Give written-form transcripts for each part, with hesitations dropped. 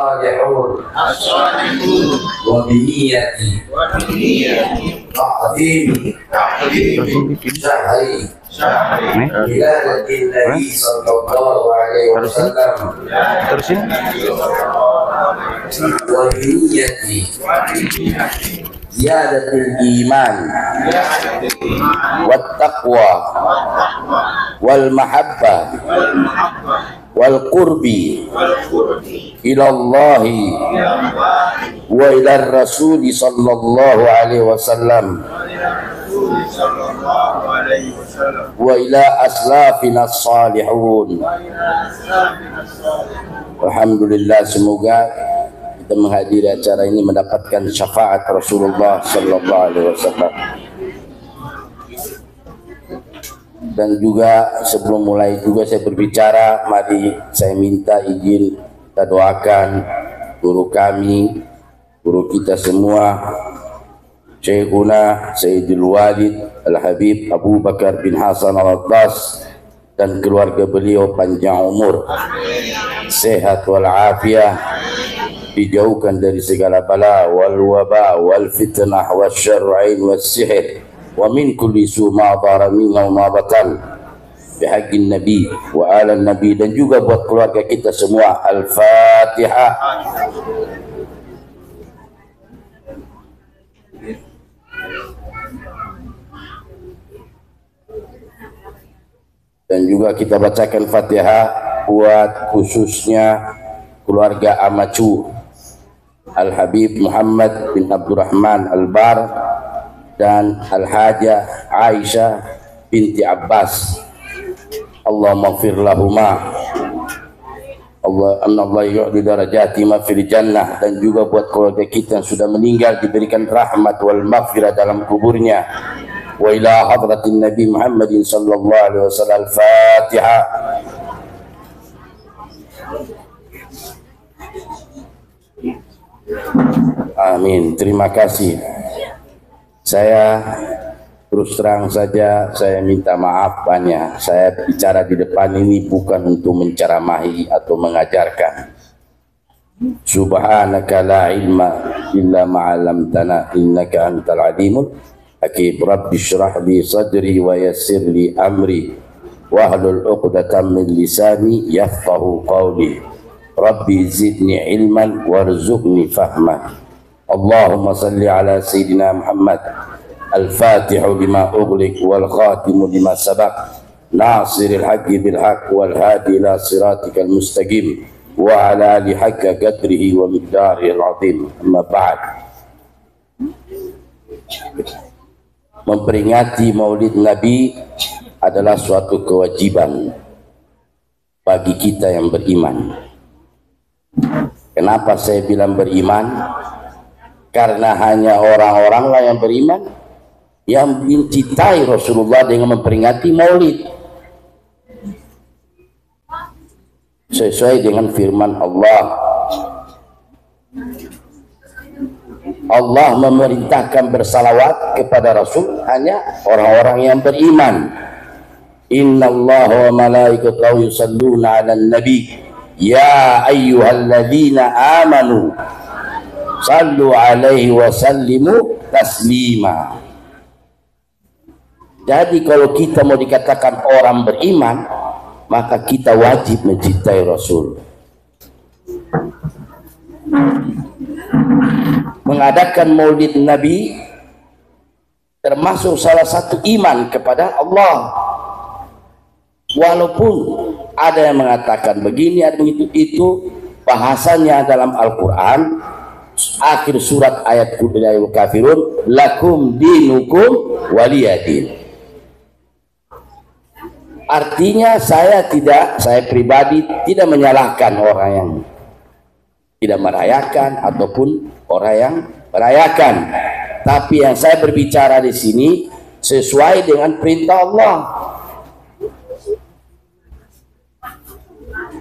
الصالحون وبنية تعظيم شهر ولادة النبي صلى الله عليه وسلم وبنية زيادة الإيمان والتقوى والمحبة والقرب إلى الله وإلى الرسول صلى الله عليه وسلم وإلى أسلافنا الصالحون. Alhamdulillah, semoga kita menghadiri acara ini mendapatkan syafaat Rasulullah sallallahu alaihi wasallam. Dan juga sebelum mulai juga saya berbicara, mari saya minta izin kita doakan guru kami, guru kita semua, Syekhuna Sayyidul Walid Al-Habib Abu Bakar bin Hasan Al-Attas, dan keluarga beliau panjang umur, sehat walafiat, dijauhkan dari segala bala wal waba wal fitnah wasyar'in wassihir wa min kulli su' ma dhara minna wa ma batan bihaqqin nabi wa ala nabi, dan juga buat keluarga kita semua. Al-Fatihah. Dan juga kita bacakan Fatihah buat khususnya keluarga Amacu Al-Habib Muhammad bin Abdurrahman Al-Bar dan Al-Hajah Aisyah binti Abbas. Allahumma fir lahuma Allah yu'li darajati ma fil jannah, dan juga buat keluarga kita yang sudah meninggal diberikan rahmat wal maghfirah dalam kuburnya. Wa ila hadratin Nabi Muhammadin sallallahu alaihi wasallam. Al-Fatihah. Amin. Terima kasih. Saya terus terang saja, saya minta maaf banyak. Saya bicara di depan ini bukan untuk menceramahi atau mengajarkan. Subhanaka la ilma illa ma 'allamtana innaka antal alimul hakim. Rabbi shrah li sadri wa yassir li amri wahlul 'uqdatam min lisani yafqahu qawli. Rabbi zidni ilman warzuqni fahma. Allahumma salli ala Sayyidina Muhammad al-Fatihu lima ughliq wal khatimu lima sabaq nasiril haqqi bil haqq wal hadi ila siratikal mustaqim wa ala ali haqqa qadrihi wa miqdarihil azim. Amma ba'd. Memperingati Maulid Nabi adalah suatu kewajiban bagi kita yang beriman. Kenapa saya bilang beriman? Karena hanya orang-oranglah yang beriman yang mencintai Rasulullah dengan memperingati Maulid sesuai dengan firman Allah. Allah memerintahkan bersalawat kepada Rasul hanya orang-orang yang beriman. Innallaha wa malaikatahu yusalluna 'alan nabi ya ayyuhalladzina amanu sallu alaihi wa sallimu taslima. Jadi kalau kita mau dikatakan orang beriman, maka kita wajib mencintai Rasul. Mengadakan Maulid Nabi termasuk salah satu iman kepada Allah. Walaupun ada yang mengatakan begini, ada begitu, itu bahasanya dalam Al-Quran akhir surat ayat Kafirun, lakum dinukum waliyadin. Artinya saya pribadi tidak menyalahkan orang yang tidak merayakan ataupun orang yang merayakan, tapi yang saya berbicara di sini sesuai dengan perintah Allah.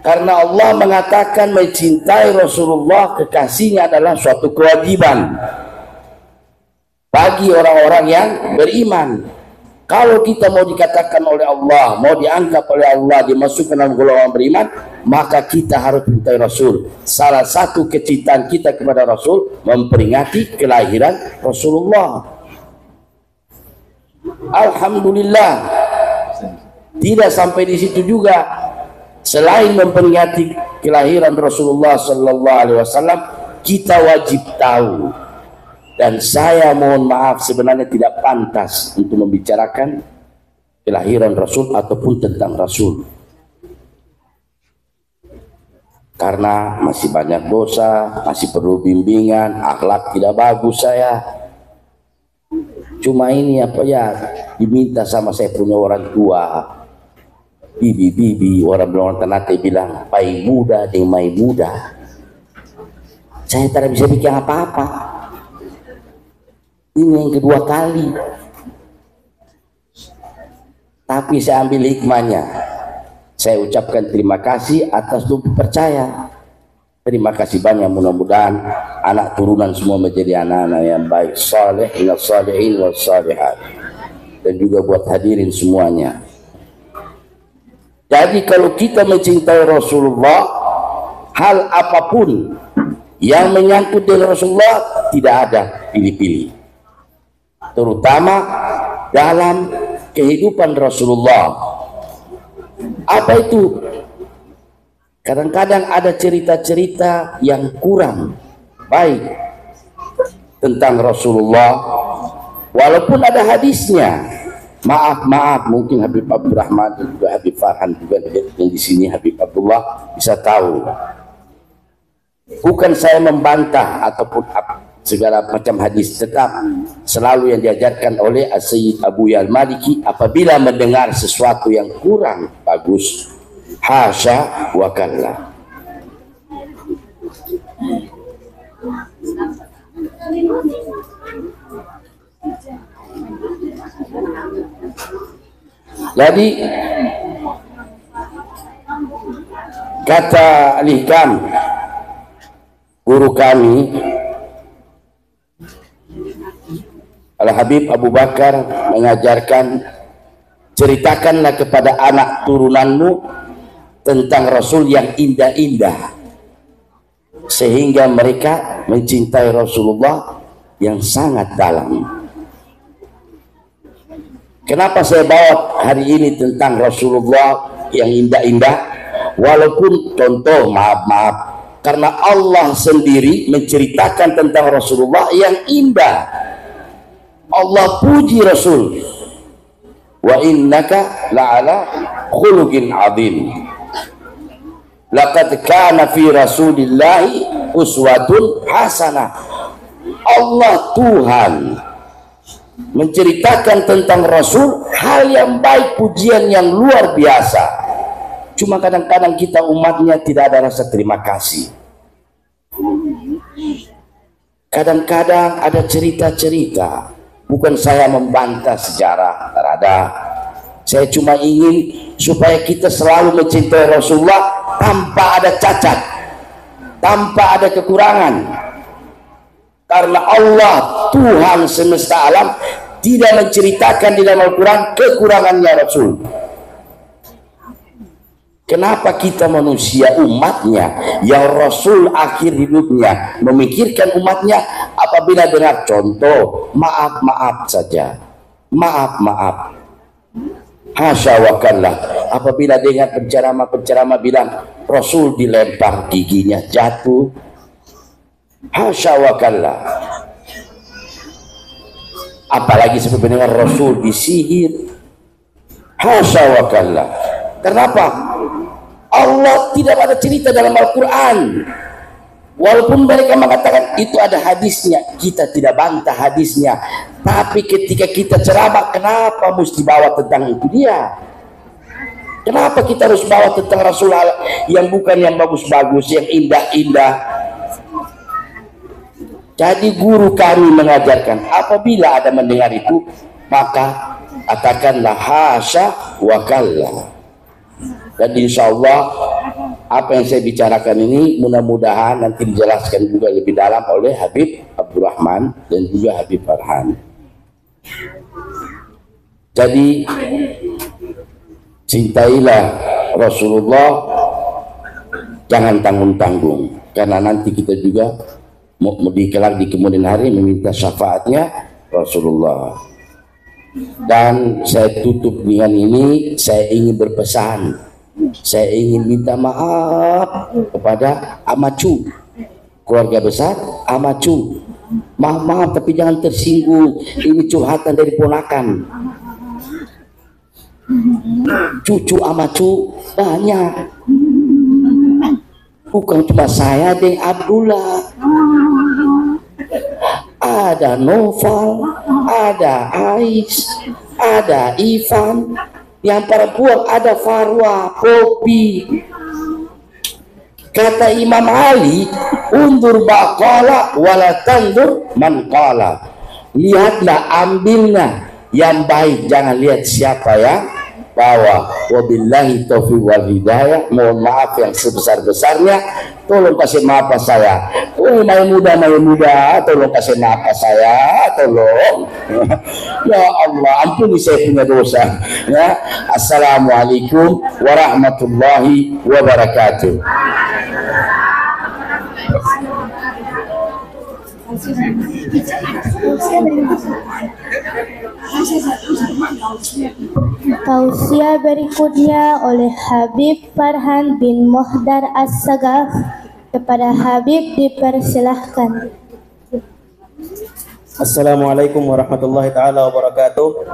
Karena Allah mengatakan mencintai Rasulullah, kekasihnya adalah suatu kewajiban bagi orang-orang yang beriman. Kalau kita mau dikatakan oleh Allah, mau dianggap oleh Allah, dimasukkan dalam golongan beriman, maka kita harus mencintai Rasul. Salah satu kecintaan kita kepada Rasul memperingati kelahiran Rasulullah. Alhamdulillah, tidak sampai di situ juga. Selain memperingati kelahiran Rasulullah Sallallahu Alaihi Wasallam, kita wajib tahu. Dan saya mohon maaf, sebenarnya tidak pantas untuk membicarakan kelahiran Rasul ataupun tentang Rasul. Karena masih banyak dosa, masih perlu bimbingan, akhlak tidak bagus saya. Cuma ini apa ya, diminta sama saya punya orang tua. Bibi, orang Ternate bilang, pai muda dengan mai muda. Saya tidak bisa bikin apa-apa. Ini yang kedua kali, tapi saya ambil hikmahnya. Saya ucapkan terima kasih atas lebih percaya. Terima kasih banyak, mudah-mudahan anak turunan semua menjadi anak-anak yang baik, saleh, innas salihin was salihat. Dan juga buat hadirin semuanya. Jadi kalau kita mencintai Rasulullah, hal apapun yang menyangkut dengan Rasulullah tidak ada pilih-pilih. Terutama dalam kehidupan Rasulullah. Apa itu? Kadang-kadang ada cerita-cerita yang kurang baik tentang Rasulullah, walaupun ada hadisnya. Maaf, mungkin Habib Abdurrahman dan juga Habib Farhan juga yang di sini, Habib Abdullah bisa tahu. Bukan saya membantah ataupun segala macam hadis, tetap selalu yang diajarkan oleh Sayyid Abu Al-Maliki, apabila mendengar sesuatu yang kurang bagus, hasya wa kalla. Jadi kata Al-Hikam, guru kami Al-Habib Abu Bakar mengajarkan, ceritakanlah kepada anak turunanmu tentang Rasul yang indah-indah, sehingga mereka mencintai Rasulullah yang sangat dalam. Kenapa saya bawa hari ini tentang Rasulullah yang indah-indah? Walaupun contoh, maaf, karena Allah sendiri menceritakan tentang Rasulullah yang indah. Allah puji Rasul, wa innaka la'ala khuluqin adzim. Laqad kana fi Rasulillahi uswatun hasanah. Allah Tuhan menceritakan tentang Rasul hal yang baik, pujian yang luar biasa. Cuma kadang-kadang kita umatnya tidak ada rasa terima kasih. Kadang-kadang ada cerita-cerita. Bukan saya membantah sejarah, terada. Saya cuma ingin supaya kita selalu mencintai Rasulullah tanpa ada cacat, tanpa ada kekurangan. Karena Allah Tuhan semesta alam tidak menceritakan di dalam Al-Quran kekurangannya Rasul. Kenapa kita manusia umatnya yang Rasul akhir hidupnya memikirkan umatnya, apabila dengar contoh maaf saja, maaf, hasya wa kalla, apabila dengar penceramah bilang Rasul dilempar giginya jatuh, hasya wa kalla. Apalagi sampai dengar Rasul disihir, hasya wa kalla. Kenapa? Allah tidak ada cerita dalam Al-Quran. Walaupun mereka mengatakan itu ada hadisnya, kita tidak bantah hadisnya. Tapi ketika kita ceramah, kenapa mesti bawa tentang itu dia? Kenapa kita harus bawa tentang Rasulullah yang bukan yang bagus-bagus, yang indah-indah? Jadi guru kami mengajarkan, apabila ada mendengar itu, maka katakanlah hasya wa kalla. Dan insya Allah apa yang saya bicarakan ini mudah-mudahan nanti dijelaskan juga lebih dalam oleh Habib Abdurrahman dan juga Habib Farhan. Jadi cintailah Rasulullah, jangan tanggung-tanggung, karena nanti kita juga mau kelak di kemudian hari meminta syafaatnya Rasulullah. Dan saya tutup dengan ini, saya ingin berpesan, saya ingin minta maaf kepada Amacu, keluarga besar Amacu. Maaf tapi jangan tersinggung, ini curhatan dari ponakan. Cucu Amacu banyak, bukan cuma saya dan Abdullah, ada Noval, ada Ais, ada Ivan, yang perempuan ada Farwa, Popi. Kata Imam Ali, undur baqala wala tandur man qala. Lihatlah, ambillah yang baik, jangan lihat siapa yang bawa. Wabillahi taufiq wal hidayah. Mohon maaf yang sebesar-besarnya, tolong kasih maaf saya. Oh, mai muda, tolong kasih maaf saya, tolong. Ya Allah, ampuni saya punya dosa. Ya, assalamualaikum warahmatullahi wabarakatuh. Tausiah berikutnya oleh Habib Farhan bin Mohdar As-Sagaf. Kepada Habib dipersilahkan. Assalamualaikum warahmatullahi taala wabarakatuh.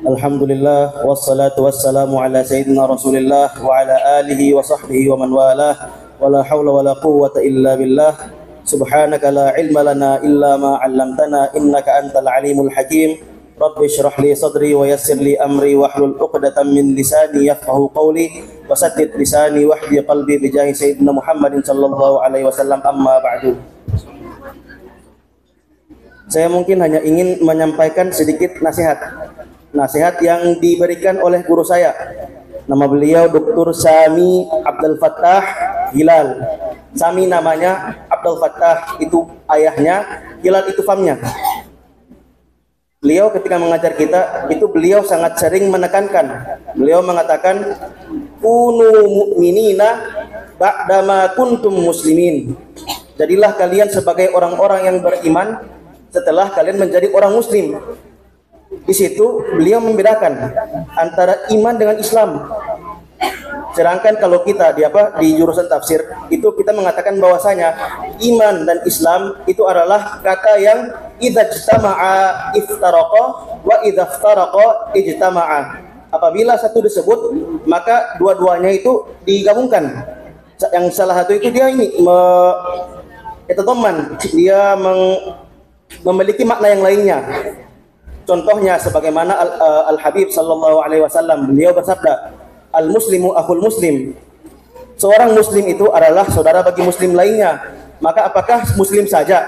Alhamdulillah wassalatu wassalamu ala sayyidina Rasulillah wa ala alihi wa sahbihi wa man walah. Wala haula wala quwwata illa billah. Subhanaka la ilma lana illa ma 'allamtana innaka antal alimul hakim. Rabbi shrah li sadri wa yassir li amri wahlul 'uqdatam min lisani yafqahu qawli wa saddid lisani wahdi qalbi bi jahi sayyidina Muhammadin sallallahu alaihi wasallam. Amma ba'du. Saya mungkin hanya ingin menyampaikan sedikit nasihat yang diberikan oleh guru saya. Nama beliau Dr. Sami Abdul Fattah Hilal. Sami namanya, Abdul Fattah itu ayahnya, Hilal itu famnya. Beliau ketika mengajar kita, itu beliau sangat sering menekankan. Beliau mengatakan, kunu mu'minina ba'dama kuntum muslimin. Jadilah kalian sebagai orang-orang yang beriman setelah kalian menjadi orang muslim. Di situ beliau membedakan antara iman dengan Islam. Sedangkan kalau kita di jurusan tafsir itu kita mengatakan bahwasanya iman dan Islam itu adalah kata yang idza ijtama'a iftaraqa wa idza iftaraqa ijtama'a. Apabila satu disebut maka dua-duanya itu digabungkan. Yang salah satu itu dia dia memiliki makna yang lainnya. Contohnya sebagaimana Al-Habib sallallahu alaihi wasallam, beliau bersabda, al-muslimu akhul muslim. Seorang muslim itu adalah saudara bagi muslim lainnya. Maka apakah muslim saja?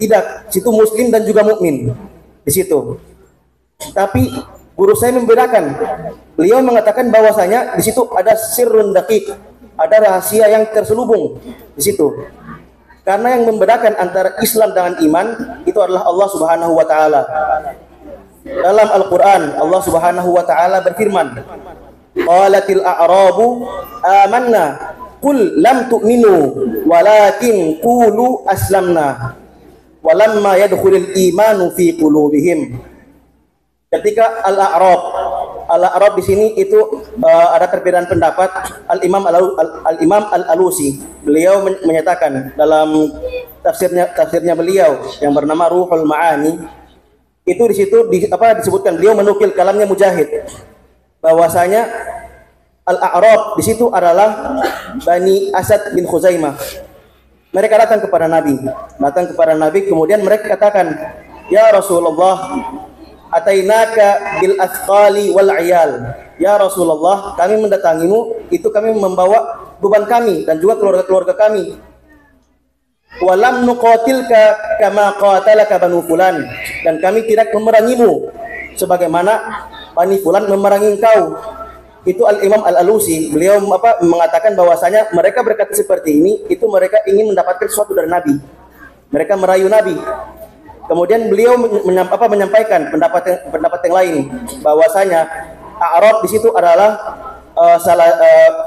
Tidak, situ muslim dan juga mukmin di situ. Tapi guru saya membedakan. Beliau mengatakan bahwasanya di situ ada sirrun daqiq, ada rahasia yang terselubung di situ. Karena yang membedakan antara Islam dengan iman itu adalah Allah Subhanahu wa taala. Dalam Al-Qur'an Allah Subhanahu wa taala berfirman, qalatil a'rabu amanna qul lam tu'minu walakin qulu aslamna walamma yadkhulul imanu fi qulubihim. Ketika Al-A'rab di sini itu ada perbedaan pendapat. Al-Imam Al-Alusi beliau menyatakan dalam tafsirnya beliau yang bernama Ruhul Ma'ani, itu di situ disebutkan, beliau menukil kalamnya Mujahid bahwasanya Al-A'rab di situ adalah Bani Asad bin Khuzaimah. Mereka datang kepada Nabi, kemudian mereka katakan, ya Rasulullah, atainaka bil athqali wal iyal. Ya Rasulullah, kami mendatangimu, itu kami membawa beban kami dan juga keluarga-keluarga kami. Walam nuqatilka kama qatalaka banu fulan, dan kami tidak memerangimu sebagaimana Bani Fulan memerangi engkau. Itu Al-Imam Al-Alusi beliau mengatakan bahwasanya mereka berkata seperti ini, itu mereka ingin mendapatkan sesuatu dari Nabi. Mereka merayu Nabi. Kemudian beliau menyampaikan pendapat yang lain bahwasanya A'rab di situ adalah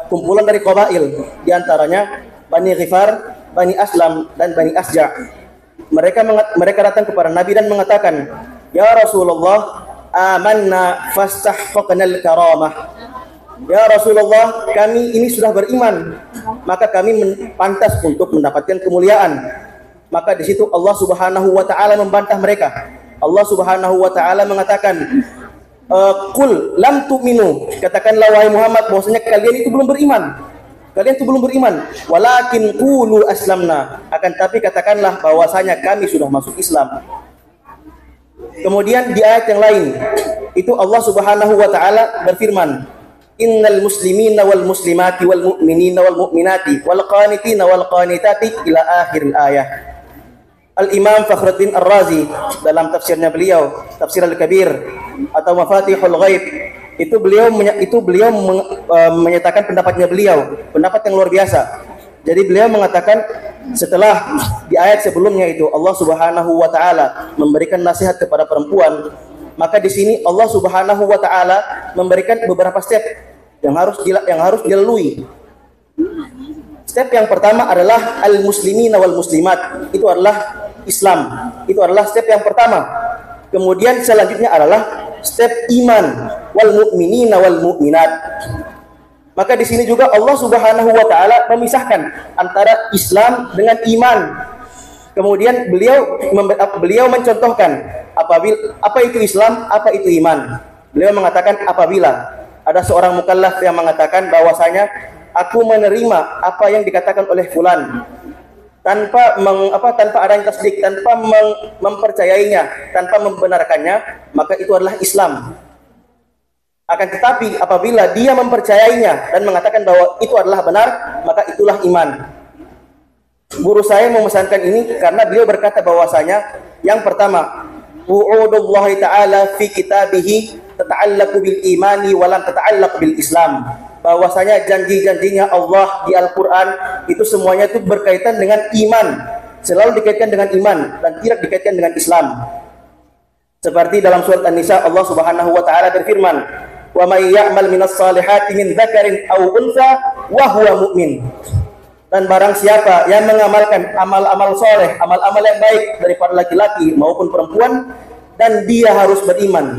kumpulan dari qabail, di antaranya Bani Ghifar, Bani Aslam dan Bani Asja'. Mereka datang kepada Nabi dan mengatakan, "Ya Rasulullah, amanna fastahqaqnal karamah." Ya Rasulullah, kami ini sudah beriman, maka kami pantas untuk mendapatkan kemuliaan. Maka di situ Allah Subhanahu wa taala membantah mereka. Allah Subhanahu wa taala mengatakan, "Qul lam tu'minu." Katakanlah wahai Muhammad bahwasanya kalian itu belum beriman. Kalian itu belum beriman. Walakin qulu aslamna. Akan tapi katakanlah bahwasanya kami sudah masuk Islam. Kemudian di ayat yang lain itu Allah Subhanahu wa taala berfirman, "Innal muslimina wal muslimati wal mu'minina wal mu'minati wal qanitina wal qanitati" ila akhir ayat. Al-Imam Fakhruddin Ar-Razi dalam tafsirnya beliau, Tafsir Al-Kabir atau Mafatihul Ghaib, itu beliau menyatakan pendapatnya beliau, pendapat yang luar biasa. Jadi beliau mengatakan setelah di ayat sebelumnya itu Allah Subhanahu wa taala memberikan nasihat kepada perempuan, maka di sini Allah Subhanahu wa taala memberikan beberapa step yang harus dilalui. Step yang pertama adalah al-muslimina wal muslimat. Itu adalah Islam. Itu adalah step yang pertama. Kemudian selanjutnya adalah step iman wal mu'minina wal mu'minat. Maka di sini juga Allah Subhanahu wa taala memisahkan antara Islam dengan iman. Kemudian beliau mencontohkan apa itu Islam, apa itu iman. Beliau mengatakan apabila ada seorang mukallaf yang mengatakan bahwasanya aku menerima apa yang dikatakan oleh fulan tanpa ada yang tasdik, tanpa mempercayainya, tanpa membenarkannya, maka itu adalah Islam. Akan tetapi apabila dia mempercayainya dan mengatakan bahwa itu adalah benar, maka itulah iman. Guru saya memesankan ini karena beliau berkata bahwasanya yang pertama, wu'udullahi ta'ala fi kitabihi tata'allaqu bil imani wa lam tata'allaq bil Islam. Bahwasanya janji-janjinya Allah di Al-Quran itu semuanya itu berkaitan dengan iman, selalu dikaitkan dengan iman dan tidak dikaitkan dengan Islam. Seperti dalam surat An-Nisa Allah Subhanahu wa taala berfirman, "Wa may ya'mal minas salihati min dzakarin aw untha wa huwa mu'min." Dan barang siapa yang mengamalkan amal-amal soleh, amal-amal yang baik dari para laki-laki maupun perempuan, dan dia harus beriman.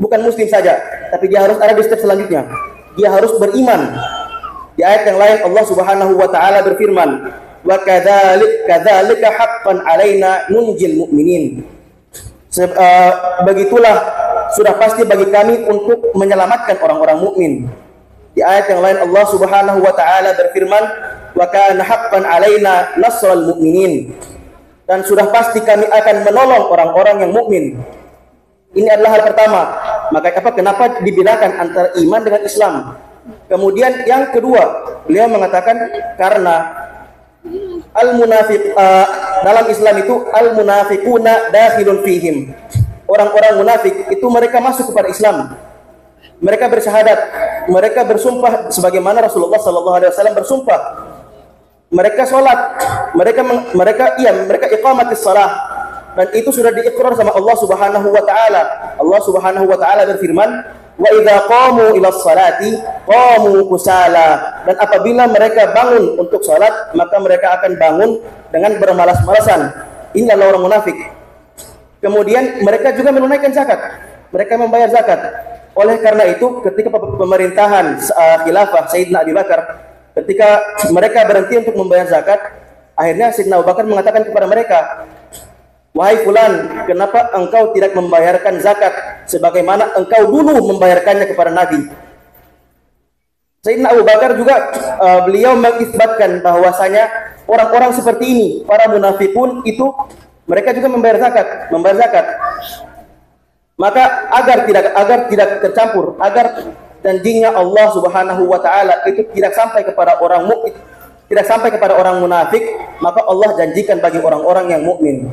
Bukan muslim saja, tapi dia harus ada di step selanjutnya. Dia harus beriman. Di ayat yang lain Allah Subhanahu wa taala berfirman, "Wa kadzalika haqqan 'alaina nunjil mu'minin." Begitulah sudah pasti bagi kami untuk menyelamatkan orang-orang mukmin. Di ayat yang lain Allah Subhanahu wa taala berfirman, "Wa kana haqqan 'alaina nasrul mu'minin." Dan sudah pasti kami akan menolong orang-orang yang mukmin. Ini adalah hal pertama. Maka kenapa dibedakan antara iman dengan Islam? Kemudian yang kedua, beliau mengatakan karena al-munafiq dalam Islam itu al-munafiquna dakhilun fihim. Orang-orang munafik itu mereka masuk kepada Islam. Mereka bersyahadat, mereka bersumpah sebagaimana Rasulullah sallallahu alaihi wasallam bersumpah. Mereka salat, mereka iqamatis shalah. Dan itu sudah diikrar sama Allah Subhanahu wa taala. Allah Subhanahu wa taala berfirman, "Wa idza qamu ila sholati qamu kusala." Dan apabila mereka bangun untuk salat, maka mereka akan bangun dengan bermalas-malasan. Inilah orang munafik. Kemudian mereka juga menunaikan zakat. Mereka membayar zakat. Oleh karena itu, ketika pemerintahan khilafah Sayyidina Abu Bakar, ketika mereka berhenti untuk membayar zakat, akhirnya Sayyidina Abu Bakar mengatakan kepada mereka, "Wahai fulan, kenapa engkau tidak membayarkan zakat sebagaimana engkau dulu membayarkannya kepada Nabi?" Sayyidina Abu Bakar juga beliau mengisbatkan bahwasanya orang-orang seperti ini, para munafikun itu mereka juga membayar zakat. Maka agar tidak tercampur, agar janjinya Allah Subhanahu wa taala itu tidak sampai kepada orang mukmin, tidak sampai kepada orang munafik, maka Allah janjikan bagi orang-orang yang mukmin.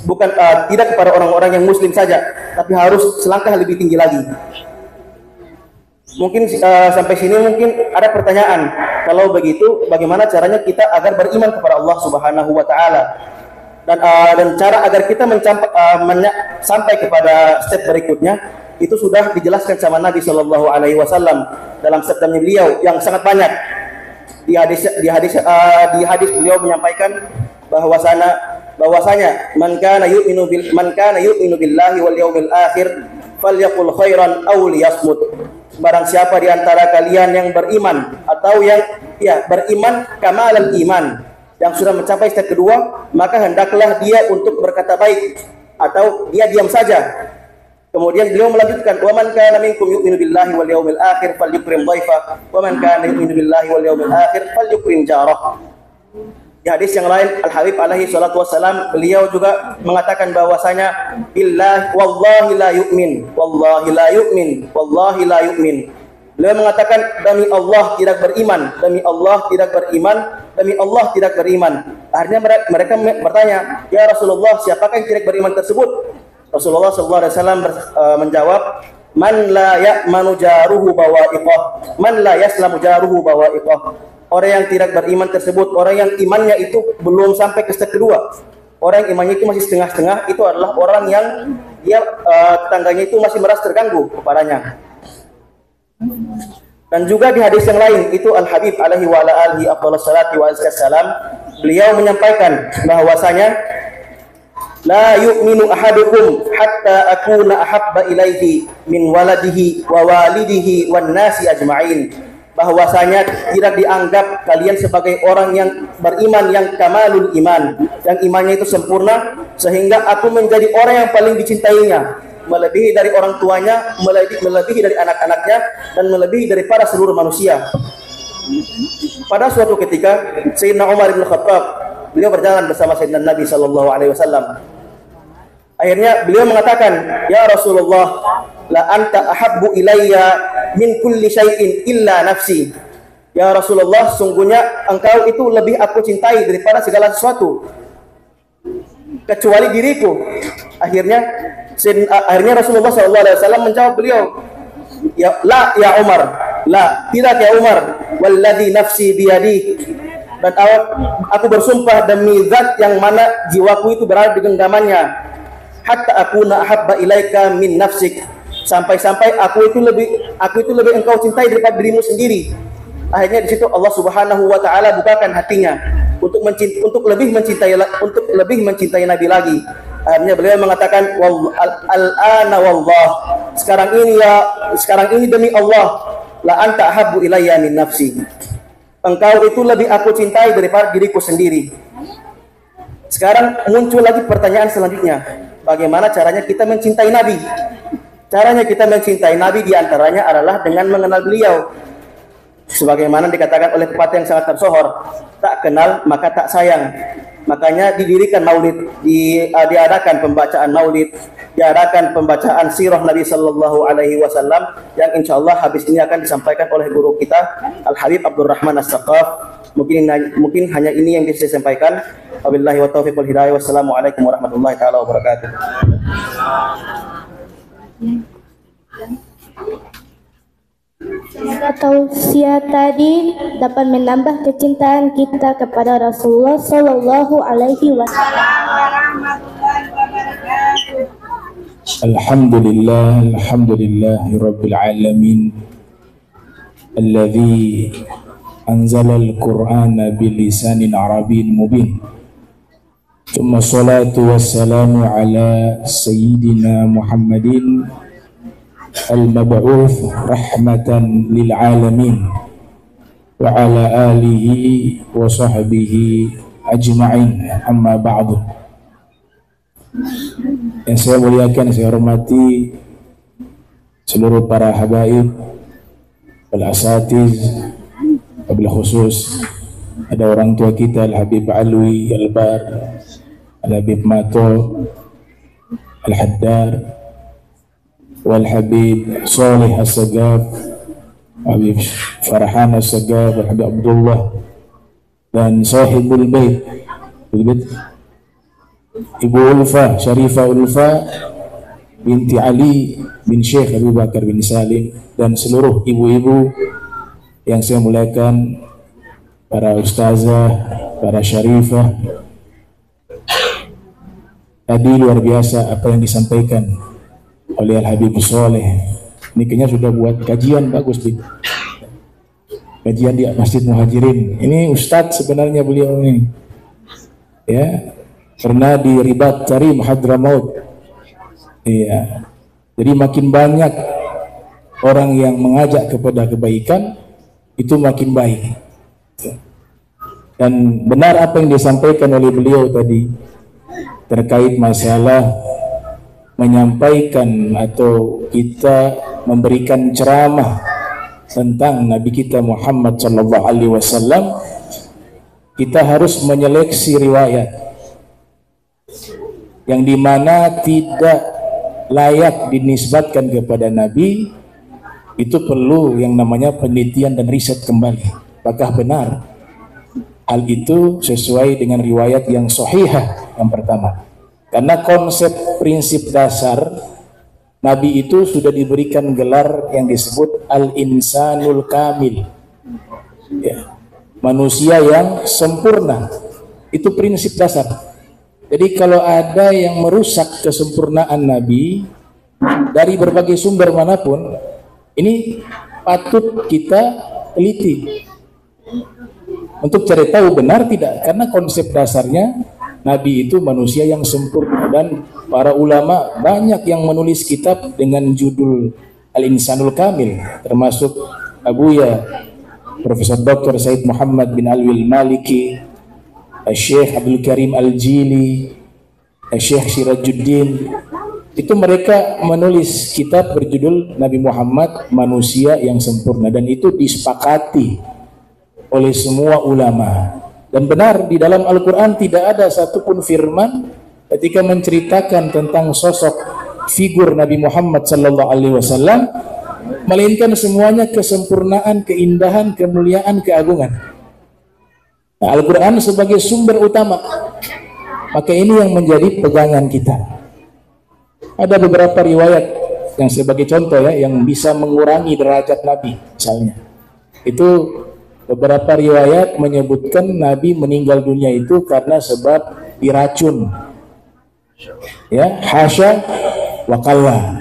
Bukan tidak kepada orang-orang yang muslim saja, tapi harus selangkah lebih tinggi lagi. Mungkin sampai sini mungkin ada pertanyaan. Kalau begitu, bagaimana caranya kita agar beriman kepada Allah Subhanahu wa taala? dan cara agar kita sampai kepada step berikutnya itu sudah dijelaskan sama Nabi Shallallahu Alaihi Wasallam dalam sabda beliau yang sangat banyak. Di hadis beliau menyampaikan bahwasanya man kana yu'minu billahi wal yawmil akhir falyaqul khairan aw liyasmut. Barang siapa di antara kalian yang beriman atau yang beriman kamalal iman, yang sudah mencapai step kedua, maka hendaklah dia untuk berkata baik atau dia diam saja. Kemudian beliau melanjutkan, "Wa man kana minkum yu'minu billahi wal yawmil akhir falyukrim dhaifa, wa man kana yu'minu billahi wal yawmil akhir falyukrim jarah." Di hadis yang lain, Al-Habib alaihi salatu wassalam, beliau juga mengatakan bahwasanya billahi wallahi la yu'min, wallahi la yu'min, wallahi la yu'min. Beliau mengatakan demi Allah tidak beriman, demi Allah tidak beriman, demi Allah tidak beriman. Akhirnya mereka bertanya, "Ya Rasulullah, siapakah yang tidak beriman tersebut?" Rasulullah SAW menjawab, "Man la ya'manu jaruhu bawa'iqah, man la yaslamu jaruhu bawa'iqah." Orang yang tidak beriman tersebut, orang yang imannya itu belum sampai ke step kedua, orang yang imannya itu masih setengah-setengah, itu adalah orang yang dia tetangganya itu masih merasa terganggu kepadanya. Dan juga di hadis yang lain itu Al-Habib alaihi wa alihi afdhalus salati wa azkar salam, beliau menyampaikan bahwasanya la yu'minu ahadukum hatta akuna ahabba ilaihi min waladihi wa walidihi wan nasi ajma'in. Bahwasanya tidak dianggap kalian sebagai orang yang beriman yang kamalul iman, yang imannya itu sempurna sehingga aku menjadi orang yang paling dicintainya, melebihi dari orang tuanya, melebihi dari anak-anaknya, dan melebihi daripada seluruh manusia. Pada suatu ketika Sayyidina Umar bin Khattab, beliau berjalan bersama Sayyidina Nabi Sallallahu Alaihi Wasallam. Akhirnya beliau mengatakan, "Ya Rasulullah, la anta ahabbu ilayya min kulli syai'in illa nafsi." Ya Rasulullah, sungguhnya engkau itu lebih aku cintai daripada segala sesuatu kecuali diriku. Akhirnya Rasulullah SAW menjawab beliau, "Ya Umar, la, tidak ya Umar, walladzi nafsi biyadi." Dan aku bersumpah demi zat yang mana jiwaku itu berada di genggamannya. Hatta akuna ahabba ilaika min nafsik, sampai-sampai aku itu lebih engkau cintai daripada dirimu sendiri. Akhirnya di situ Allah Subhanahu wa taala bukakan hatinya untuk lebih mencintai Nabi lagi. Akhirnya beliau mengatakan, al-ana wallah, sekarang ini demi Allah, la anta ahabbu ilayya min nafsi. Engkau itu lebih aku cintai daripada diriku sendiri. Sekarang muncul lagi pertanyaan selanjutnya. Bagaimana caranya kita mencintai Nabi? Caranya kita mencintai Nabi diantaranya adalah dengan mengenal beliau. Sebagaimana dikatakan oleh pepatah yang sangat tersohor, tak kenal maka tak sayang. Makanya didirikan maulid, diadakan pembacaan maulid, diadakan pembacaan sirah Nabi Sallallahu Alaihi Wasallam, yang insya Allah habis ini akan disampaikan oleh guru kita Al-Habib Abdurrahman As-Saqaf. Mungkin hanya ini yang bisa saya sampaikan. Wabillahi wa taufiq wal hidayah. Wassalamualaikum warahmatullahi taala wabarakatuh. Tausiah tadi dapat menambah kecintaan kita kepada Rasulullah Sallallahu Alaihi Wasallam. Alhamdulillahi Rabbil Alamin, alladhi anzala al-Qur'ana bilisanin Arabiyyin mubin. Thumma salatu wassalamu ala Sayyidina Muhammadin al-mab'uth rahmatan lil alamin wa ala alihi wa sahbihi ajma'in, amma ba'du. Yang saya muliakan, saya hormati seluruh para habaib, wal asatiz, wabil khusus ada orang tua kita Al-Habib Alwi Al-Bar, Al-Habib Mato Al-Haddar, Wal-Habib Salih As-Sagaf, Habib Farhan As-Sagaf, Al-Habib Abdullah, dan sahibul bait Ibu Ulfa, Syarifah Ulfa binti Ali bin Syekh Abu Bakar bin Salim, dan seluruh ibu-ibu yang saya muliakan, para ustazah, para syarifah, Tadi luar biasa apa yang disampaikan oleh Al-Habib Soleh. Ini kayaknya sudah buat kajian bagus nih. Kajian di Masjid Muhajirin. Ini Ustadz sebenarnya beliau ini. Ya, pernah di Ribat Karim Hadramaut. Iya. Jadi makin banyak orang yang mengajak kepada kebaikan, itu makin baik. Dan benar apa yang disampaikan oleh beliau tadi terkait masalah menyampaikan atau kita memberikan ceramah tentang Nabi kita Muhammad sallallahu alaihi wasallam. Kita harus menyeleksi riwayat yang dimana tidak layak dinisbatkan kepada Nabi. Itu perlu yang namanya penelitian dan riset kembali. Apakah benar hal itu sesuai dengan riwayat yang sahihah yang pertama. Karena konsep prinsip dasar Nabi itu sudah diberikan gelar yang disebut Al-Insanul Kamil, ya, manusia yang sempurna. Itu prinsip dasar. Jadi kalau ada yang merusak kesempurnaan Nabi dari berbagai sumber manapun, ini patut kita teliti untuk cari tahu benar tidak, karena konsep dasarnya Nabi itu manusia yang sempurna. Dan para ulama banyak yang menulis kitab dengan judul Al-Insanul Kamil, termasuk Abuya Profesor Dr. Said Muhammad bin Alwi Maliki, Syekh Abdul Karim Al-Jili, Syekh Sirajuddin. Itu mereka menulis kitab berjudul Nabi Muhammad manusia yang sempurna, dan itu disepakati oleh semua ulama. Dan benar di dalam Al-Quran tidak ada satupun firman ketika menceritakan tentang sosok figur Nabi Muhammad sallallahu alaihi wasallam melainkan semuanya kesempurnaan, keindahan, kemuliaan, keagungan. Nah, Al-Quran sebagai sumber utama, maka ini yang menjadi pegangan kita. Ada beberapa riwayat yang sebagai contoh ya, yang bisa mengurangi derajat Nabi. Misalnya itu beberapa riwayat menyebutkan Nabi meninggal dunia itu karena sebab diracun, ya, hasya wa kalla,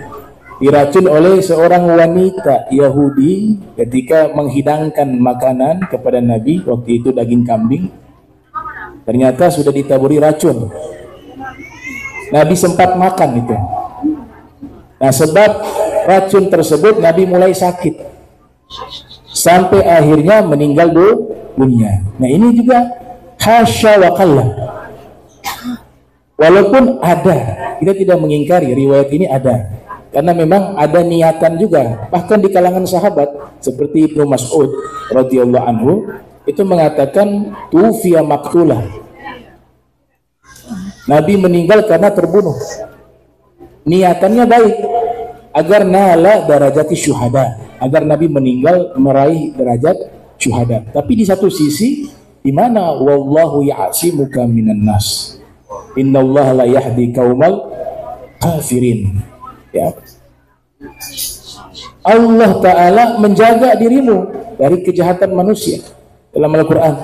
diracun oleh seorang wanita Yahudi ketika menghidangkan makanan kepada Nabi. Waktu itu daging kambing, ternyata sudah ditaburi racun. Nabi sempat makan itu. Nah, sebab racun tersebut Nabi mulai sakit sampai akhirnya meninggal dunia. Nah, ini juga hasya wa kalla. Walaupun ada, kita tidak mengingkari riwayat ini ada, karena memang ada niatan juga. Bahkan di kalangan sahabat seperti Ibnu Mas'ud radhiyallahu anhu itu mengatakan tufiya maqtulah, Nabi meninggal karena terbunuh. Niatannya baik, agar nala darajati syuhada, agar Nabi meninggal meraih derajat syuhada. Tapi di satu sisi, di mana wallahu ya'simuka minan nas, innallaha la yahdi qaumal kafirin. Ya. Allah Ta'ala menjaga dirimu dari kejahatan manusia dalam Al-Quran.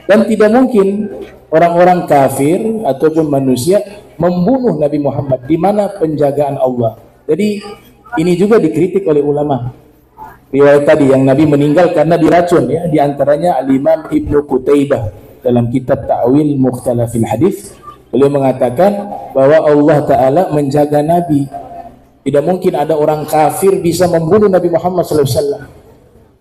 Dan tidak mungkin orang-orang kafir ataupun manusia membunuh Nabi Muhammad. Di mana penjagaan Allah? Jadi ini juga dikritik oleh ulama. Riwayat tadi yang Nabi meninggal karena diracun, ya, di antaranya Al-Imam Ibnu Qutaibah dalam kitab Ta'wil Mukhtalafil Hadis, beliau mengatakan bahwa Allah Ta'ala menjaga Nabi. Tidak mungkin ada orang kafir bisa membunuh Nabi Muhammad SAW,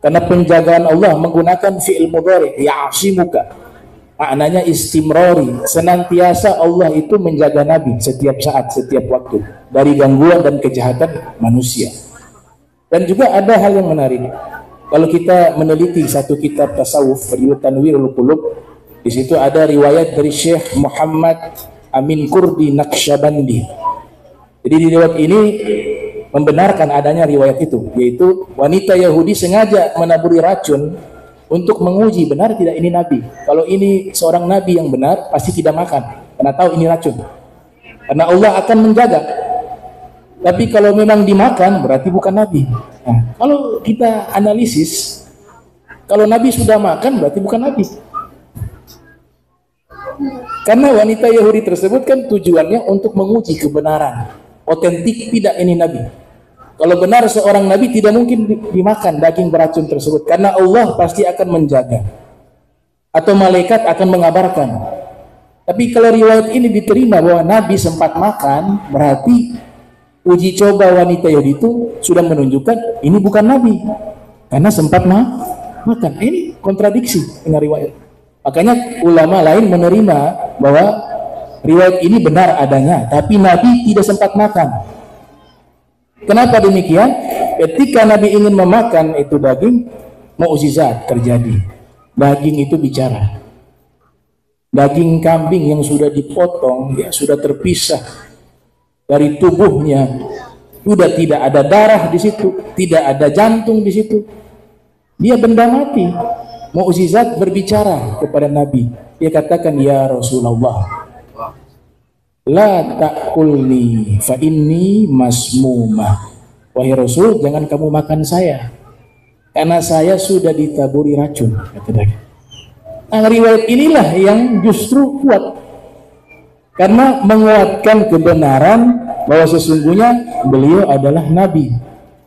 karena penjagaan Allah menggunakan fi'il mudhari, ya'simuka. Maknanya istimrori, senantiasa Allah itu menjaga Nabi setiap saat, setiap waktu dari gangguan dan kejahatan manusia. Dan juga ada hal yang menarik. Kalau kita meneliti satu kitab tasawuf berjudul Tanwirul Qulub, di situ ada riwayat dari Syekh Muhammad Amin Kurdi Naqsyabandi. Jadi di riwayat ini membenarkan adanya riwayat itu, yaitu wanita Yahudi sengaja menaburi racun untuk menguji benar tidak ini Nabi. Kalau ini seorang Nabi yang benar, pasti tidak makan, karena tahu ini racun. Karena Allah akan menjaga. Tapi kalau memang dimakan, berarti bukan Nabi. Nah, kalau kita analisis, kalau Nabi sudah makan, berarti bukan Nabi. Karena wanita Yahudi tersebut kan tujuannya untuk menguji kebenaran, otentik tidak ini Nabi. Kalau benar seorang Nabi tidak mungkin dimakan daging beracun tersebut, karena Allah pasti akan menjaga atau malaikat akan mengabarkan. Tapi kalau riwayat ini diterima bahwa Nabi sempat makan, berarti uji coba wanita Yahudi itu sudah menunjukkan ini bukan Nabi, karena sempat makan. Ini kontradiksi dengan riwayat. Makanya ulama lain menerima bahwa riwayat ini benar adanya, tapi Nabi tidak sempat makan. Kenapa demikian? Ketika Nabi ingin memakan itu daging, mukjizat terjadi. Daging itu bicara. Daging kambing yang sudah dipotong, ya sudah terpisah dari tubuhnya, sudah tidak ada darah di situ, tidak ada jantung di situ. Dia benda mati. Mukjizat berbicara kepada Nabi. Dia katakan, ya Rasulullah, la ta'kulni fa inni masmumah. Wahai Rasul, jangan kamu makan saya, karena saya sudah ditaburi racun, kata Nabi. Nah, riwayat inilah yang justru kuat, karena menguatkan kebenaran bahwa sesungguhnya beliau adalah Nabi.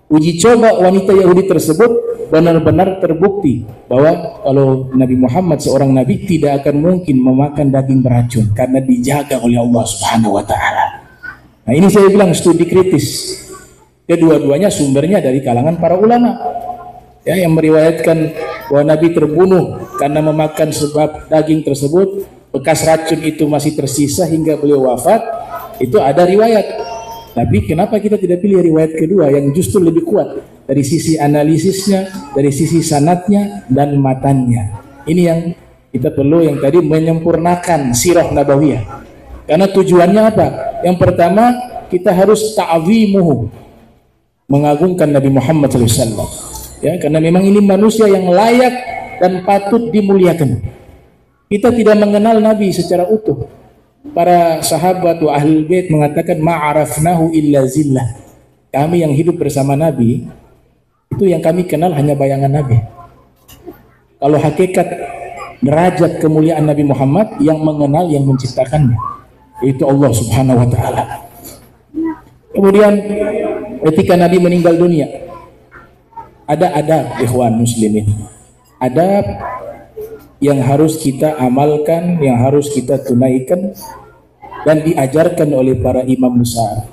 Uji coba wanita Yahudi tersebut benar-benar terbukti bahwa kalau Nabi Muhammad seorang Nabi tidak akan mungkin memakan daging beracun, karena dijaga oleh Allah Subhanahu wa Ta'ala. Nah, ini saya bilang studi kritis. Kedua-duanya sumbernya dari kalangan para ulama, ya, yang meriwayatkan bahwa Nabi terbunuh karena memakan sebab daging tersebut bekas racun itu masih tersisa hingga beliau wafat. Itu ada riwayat. Tapi kenapa kita tidak pilih riwayat kedua yang justru lebih kuat dari sisi analisisnya, dari sisi sanadnya dan matannya? Ini yang kita perlu, yang tadi menyempurnakan sirah nabawiyah. Karena tujuannya apa? Yang pertama, kita harus ta'zimuhu, mengagungkan Nabi Muhammad SAW. Ya, karena memang ini manusia yang layak dan patut dimuliakan. Kita tidak mengenal Nabi secara utuh. Para sahabat wa ahlul bait mengatakan ma'arafnahu illa zillah. Kami yang hidup bersama Nabi, itu yang kami kenal hanya bayangan Nabi. Kalau hakikat derajat kemuliaan Nabi Muhammad, yang mengenal yang menciptakannya, yaitu Allah Subhanahu wa Ta'ala. Kemudian ketika Nabi meninggal dunia, ada adab ikhwan muslimin, adab yang harus kita amalkan, yang harus kita tunaikan dan diajarkan oleh para imam besar,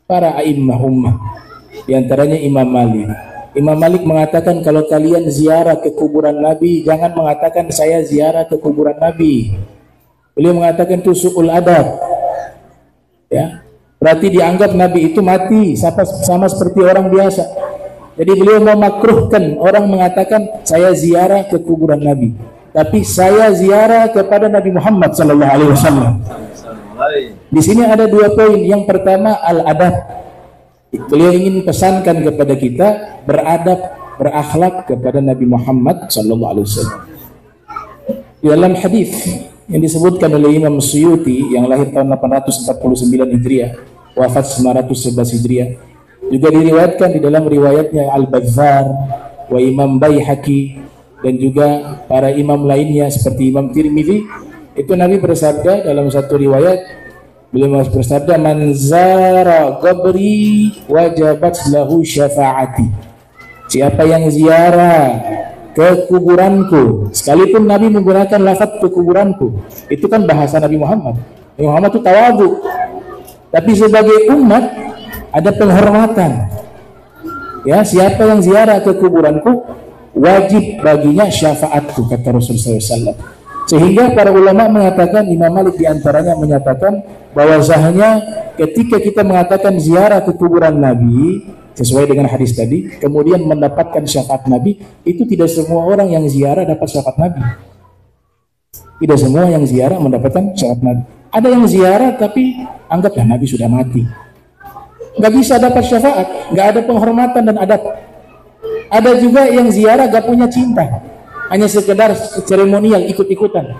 para a'immah ummah. Di antaranya Imam Malik. Imam Malik mengatakan, kalau kalian ziarah ke kuburan Nabi, jangan mengatakan saya ziarah ke kuburan Nabi. Beliau mengatakan itu su'ul adab. Ya, berarti dianggap Nabi itu mati, sama seperti orang biasa. Jadi beliau memakruhkan orang mengatakan saya ziarah ke kuburan Nabi, tapi saya ziarah kepada Nabi Muhammad sallallahu alaihi wasallam. Di sini ada dua poin. Yang pertama, al-adab. Beliau ingin pesankan kepada kita beradab, berakhlak kepada Nabi Muhammad sallallahu alaihi wasallam. Di dalam hadis yang disebutkan oleh Imam Suyuti yang lahir tahun 849 Hijriah, wafat 911 Hijriah, juga diriwayatkan di dalam riwayatnya Al-Bazzar wa Imam Baihaqi dan juga para imam lainnya seperti Imam Tirmidzi. Itu Nabi bersabda dalam satu riwayat, beliau bersabda, man zara qabri wajabat lahu syafaati. Siapa yang ziarah ke kuburanku, sekalipun Nabi menggunakan lafaz ke kuburanku, itu kan bahasa Nabi Muhammad. Nabi Muhammad itu tawadhu, tapi sebagai umat ada penghormatan. Ya, siapa yang ziarah ke kuburanku, wajib baginya syafaatku, kata Rasulullah SAW. Sehingga para ulama mengatakan, Imam Malik diantaranya menyatakan bahwasanya ketika kita mengatakan ziarah ke kuburan Nabi sesuai dengan hadis tadi, kemudian mendapatkan syafaat Nabi, itu tidak semua orang yang ziarah dapat syafaat Nabi. Tidak semua yang ziarah mendapatkan syafaat Nabi. Ada yang ziarah tapi anggaplah Nabi sudah mati, nggak bisa dapat syafaat, nggak ada penghormatan dan adab. Ada juga yang ziarah gak punya cinta, hanya sekedar seremonial, ikut-ikutan.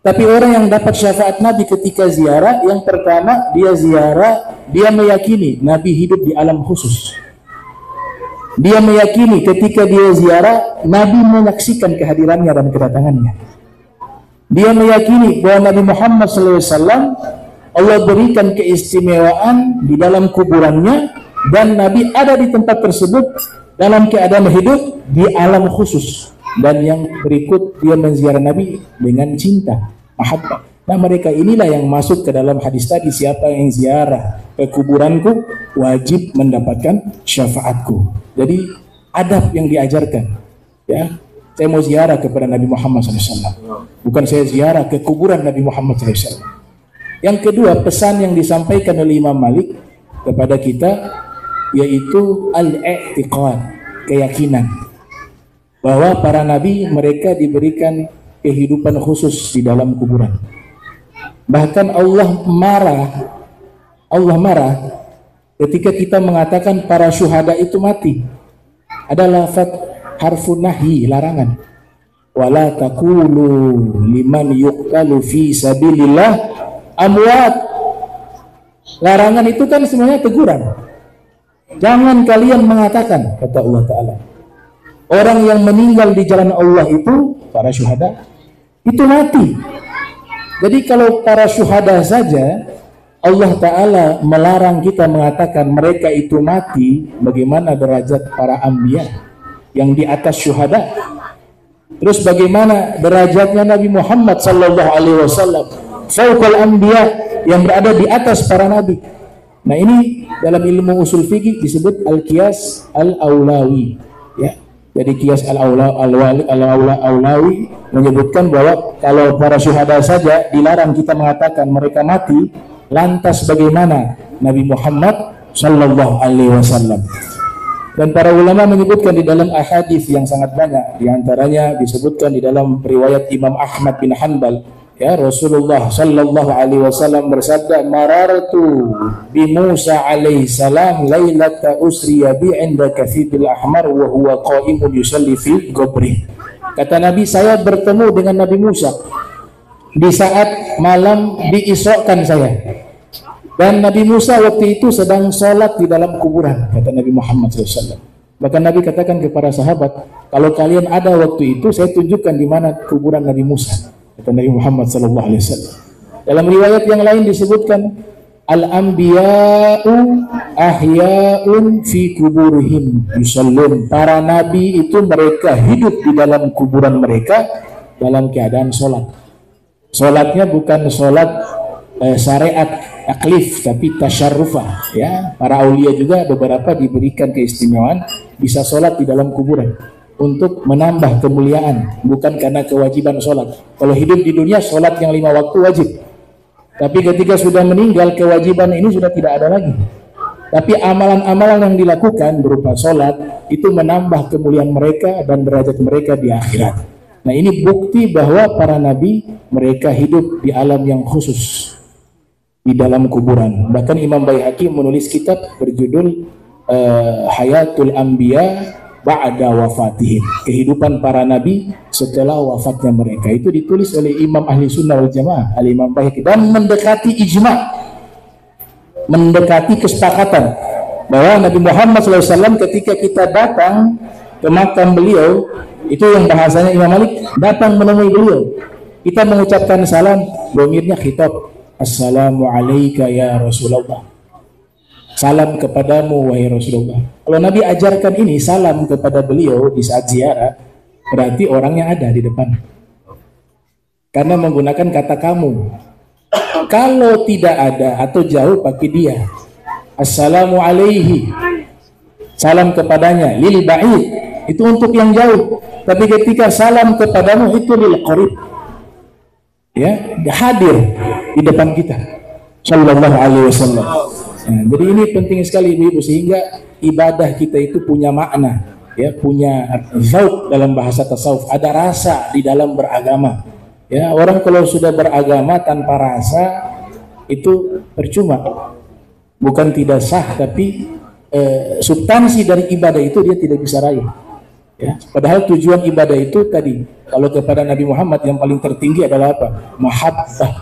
Tapi orang yang dapat syafaat Nabi ketika ziarah, yang pertama dia ziarah, dia meyakini Nabi hidup di alam khusus. Dia meyakini ketika dia ziarah, Nabi menyaksikan kehadirannya dan kedatangannya. Dia meyakini bahwa Nabi Muhammad SAW Allah berikan keistimewaan di dalam kuburannya, dan Nabi ada di tempat tersebut dalam keadaan hidup di alam khusus. Dan yang berikut, dia menziarah Nabi dengan cinta, mahabbah. Nah, mereka inilah yang masuk ke dalam hadis tadi, siapa yang ziarah ke kuburanku wajib mendapatkan syafaatku. Jadi adab yang diajarkan, ya. Saya mau ziarah kepada Nabi Muhammad SAW, bukan saya ziarah ke kuburan Nabi Muhammad SAW. Yang kedua, pesan yang disampaikan oleh Imam Malik kepada kita yaitu al-i'tiqad, keyakinan bahwa para nabi mereka diberikan kehidupan khusus di dalam kuburan. Bahkan Allah marah ketika kita mengatakan para syuhada itu mati. Ada lafaz harfun nahyi, larangan. Wala taqulu liman yuqtalu fi sabilillah amwat. Larangan itu kan sebenarnya teguran. Jangan kalian mengatakan, kata Allah Ta'ala, orang yang meninggal di jalan Allah itu, para syuhada, itu mati. Jadi kalau para syuhada saja Allah Ta'ala melarang kita mengatakan mereka itu mati, bagaimana derajat para anbiya yang di atas syuhada? Terus bagaimana derajatnya Nabi Muhammad sallallahu alaihi wasallam, fauqal anbiya, yang berada di atas para nabi. Nah, ini dalam ilmu usul fikih disebut al-qiyas al-aulawi, ya. Jadi qiyas al-aulawi menyebutkan bahwa kalau para syuhada saja dilarang kita mengatakan mereka mati, lantas bagaimana Nabi Muhammad sallallahu alaihi wasallam? Dan para ulama menyebutkan di dalam ahadits yang sangat banyak, di antaranya disebutkan di dalam riwayat Imam Ahmad bin Hanbal, ya, Rasulullah sallallahu alaihi wasallam bersabda, marartu bi Musa alaihi salam lailata usriya bi inda kathidil ahmar wa huwa qa'imun yusalli fi qabri. Kata Nabi, saya bertemu dengan Nabi Musa di saat malam diisrakan saya. Dan Nabi Musa waktu itu sedang sholat di dalam kuburan, kata Nabi Muhammad SAW. Bahkan Nabi katakan kepada sahabat, kalau kalian ada waktu itu, saya tunjukkan di mana kuburan Nabi Musa, kata Nabi Muhammad SAW. Dalam riwayat yang lain disebutkan, al-anbiya'u ahya'un fi kuburihim yusallun. Para nabi itu mereka hidup di dalam kuburan mereka dalam keadaan sholat. Sholatnya bukan sholat syariat taklif, tapi tasyarrufah, ya. Para aulia juga beberapa diberikan keistimewaan bisa sholat di dalam kuburan untuk menambah kemuliaan, bukan karena kewajiban sholat. Kalau hidup di dunia sholat yang 5 waktu wajib, tapi ketika sudah meninggal kewajiban ini sudah tidak ada lagi. Tapi amalan-amalan yang dilakukan berupa sholat itu menambah kemuliaan mereka dan derajat mereka di akhirat. Nah, ini bukti bahwa para nabi mereka hidup di alam yang khusus, di dalam kuburan. Bahkan Imam Baihaqi menulis kitab berjudul Hayatul Anbiya Ba'da Wafatihim, kehidupan para nabi setelah wafatnya mereka. Itu ditulis oleh Imam Ahli Sunnah wal Jamaah, Al-Imam Baihaqi, dan mendekati ijma', mendekati kesepakatan bahwa Nabi Muhammad SAW ketika kita datang ke makam beliau, itu yang bahasanya Imam Malik, datang menemui beliau, kita mengucapkan salam, domirnya khitab, Assalamualaikum ya Rasulullah. Salam kepadamu wahai Rasulullah. Kalau Nabi ajarkan ini salam kepada beliau di saat ziarah, berarti orangnya ada di depan. Karena menggunakan kata kamu. Kalau tidak ada atau jauh pakai dia. Assalamualaikum. Salam kepadanya lil ba'id. Itu untuk yang jauh. Tapi ketika salam kepadamu itu lil qarib. Ya, hadir di depan kita sallallahu alaihi wasallam. Nah, jadi ini penting sekali Ibu-ibu, sehingga ibadah kita itu punya makna, ya, punya zauq dalam bahasa tasawuf, ada rasa di dalam beragama. Ya, orang kalau sudah beragama tanpa rasa itu percuma. Bukan tidak sah, tapi substansi dari ibadah itu dia tidak bisa raih. Ya, padahal tujuan ibadah itu tadi, kalau kepada Nabi Muhammad yang paling tertinggi adalah apa? Mahabbah,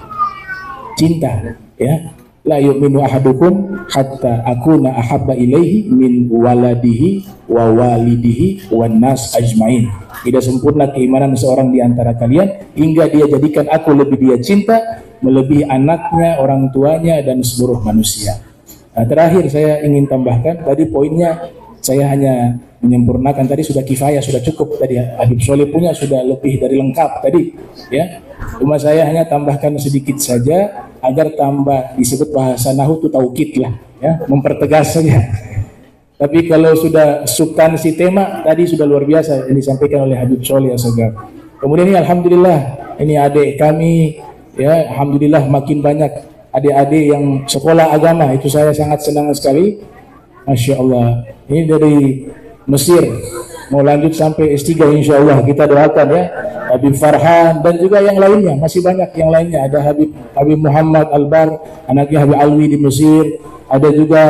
cinta, ya. la yu'minu ahadukum hatta akuna ahabba ilaihi min waladihi wa walidihi wan nas ajmain. Tidak sempurna keimanan seorang di antara kalian hingga dia jadikan aku lebih dia cinta melebihi anaknya, orang tuanya dan seluruh manusia. Nah, terakhir saya ingin tambahkan, tadi poinnya saya hanya menyempurnakan, tadi sudah kifayah, sudah cukup tadi. Habib Soleh punya sudah lebih dari lengkap tadi, ya. Cuma saya hanya tambahkan sedikit saja agar tambah disebut bahasa nahu itu taukid lah, ya, mempertegas saja. Tapi kalau sudah substansi tema tadi sudah luar biasa yang disampaikan oleh Habib Soleh Assegaf. Kemudian ini alhamdulillah ini adik kami, ya, alhamdulillah makin banyak adik-adik yang sekolah agama, itu saya sangat senang sekali. Masya Allah, ini dari Mesir mau lanjut sampai S3 insya Allah, kita doakan ya. Habib Farhan dan juga yang lainnya, masih banyak yang lainnya. Ada Habib Muhammad Albar, anaknya Habib Alwi di Mesir. Ada juga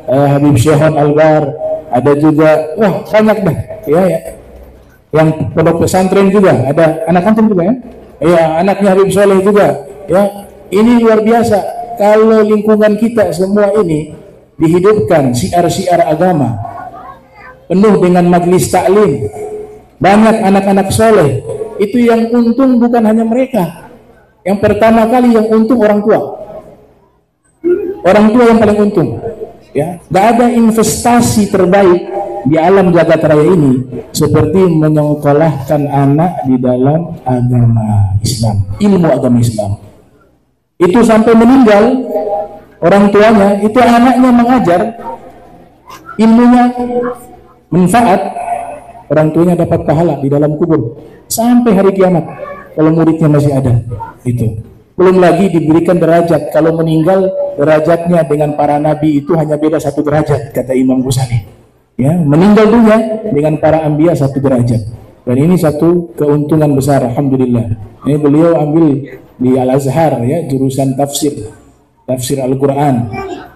Habib Syahon Albar. Ada juga, wah banyak dah ya, ya. Yang pondok pesantren juga ada, anak antum juga ya. Ya, anaknya Habib Soleh juga ya. Ini luar biasa kalau lingkungan kita semua ini dihidupkan syiar-syiar agama, penuh dengan majlis taklim, banyak anak-anak soleh. Itu yang untung bukan hanya mereka. Yang pertama kali yang untung orang tua. Orang tua yang paling untung. Ya, gak ada investasi terbaik di alam jagat raya ini seperti menyekolahkan anak di dalam agama Islam, ilmu agama Islam. Itu sampai meninggal orang tuanya, itu anaknya mengajar, ilmunya manfaat, orang tuanya dapat pahala di dalam kubur sampai hari kiamat kalau muridnya masih ada. Itu belum lagi diberikan derajat, kalau meninggal derajatnya dengan para nabi itu hanya beda 1 derajat, kata Imam Ghazali ya, meninggal dunia dengan para anbiya 1 derajat. Dan ini satu keuntungan besar, alhamdulillah. Ini beliau ambil di Al-Azhar ya, jurusan tafsir Al-Quran,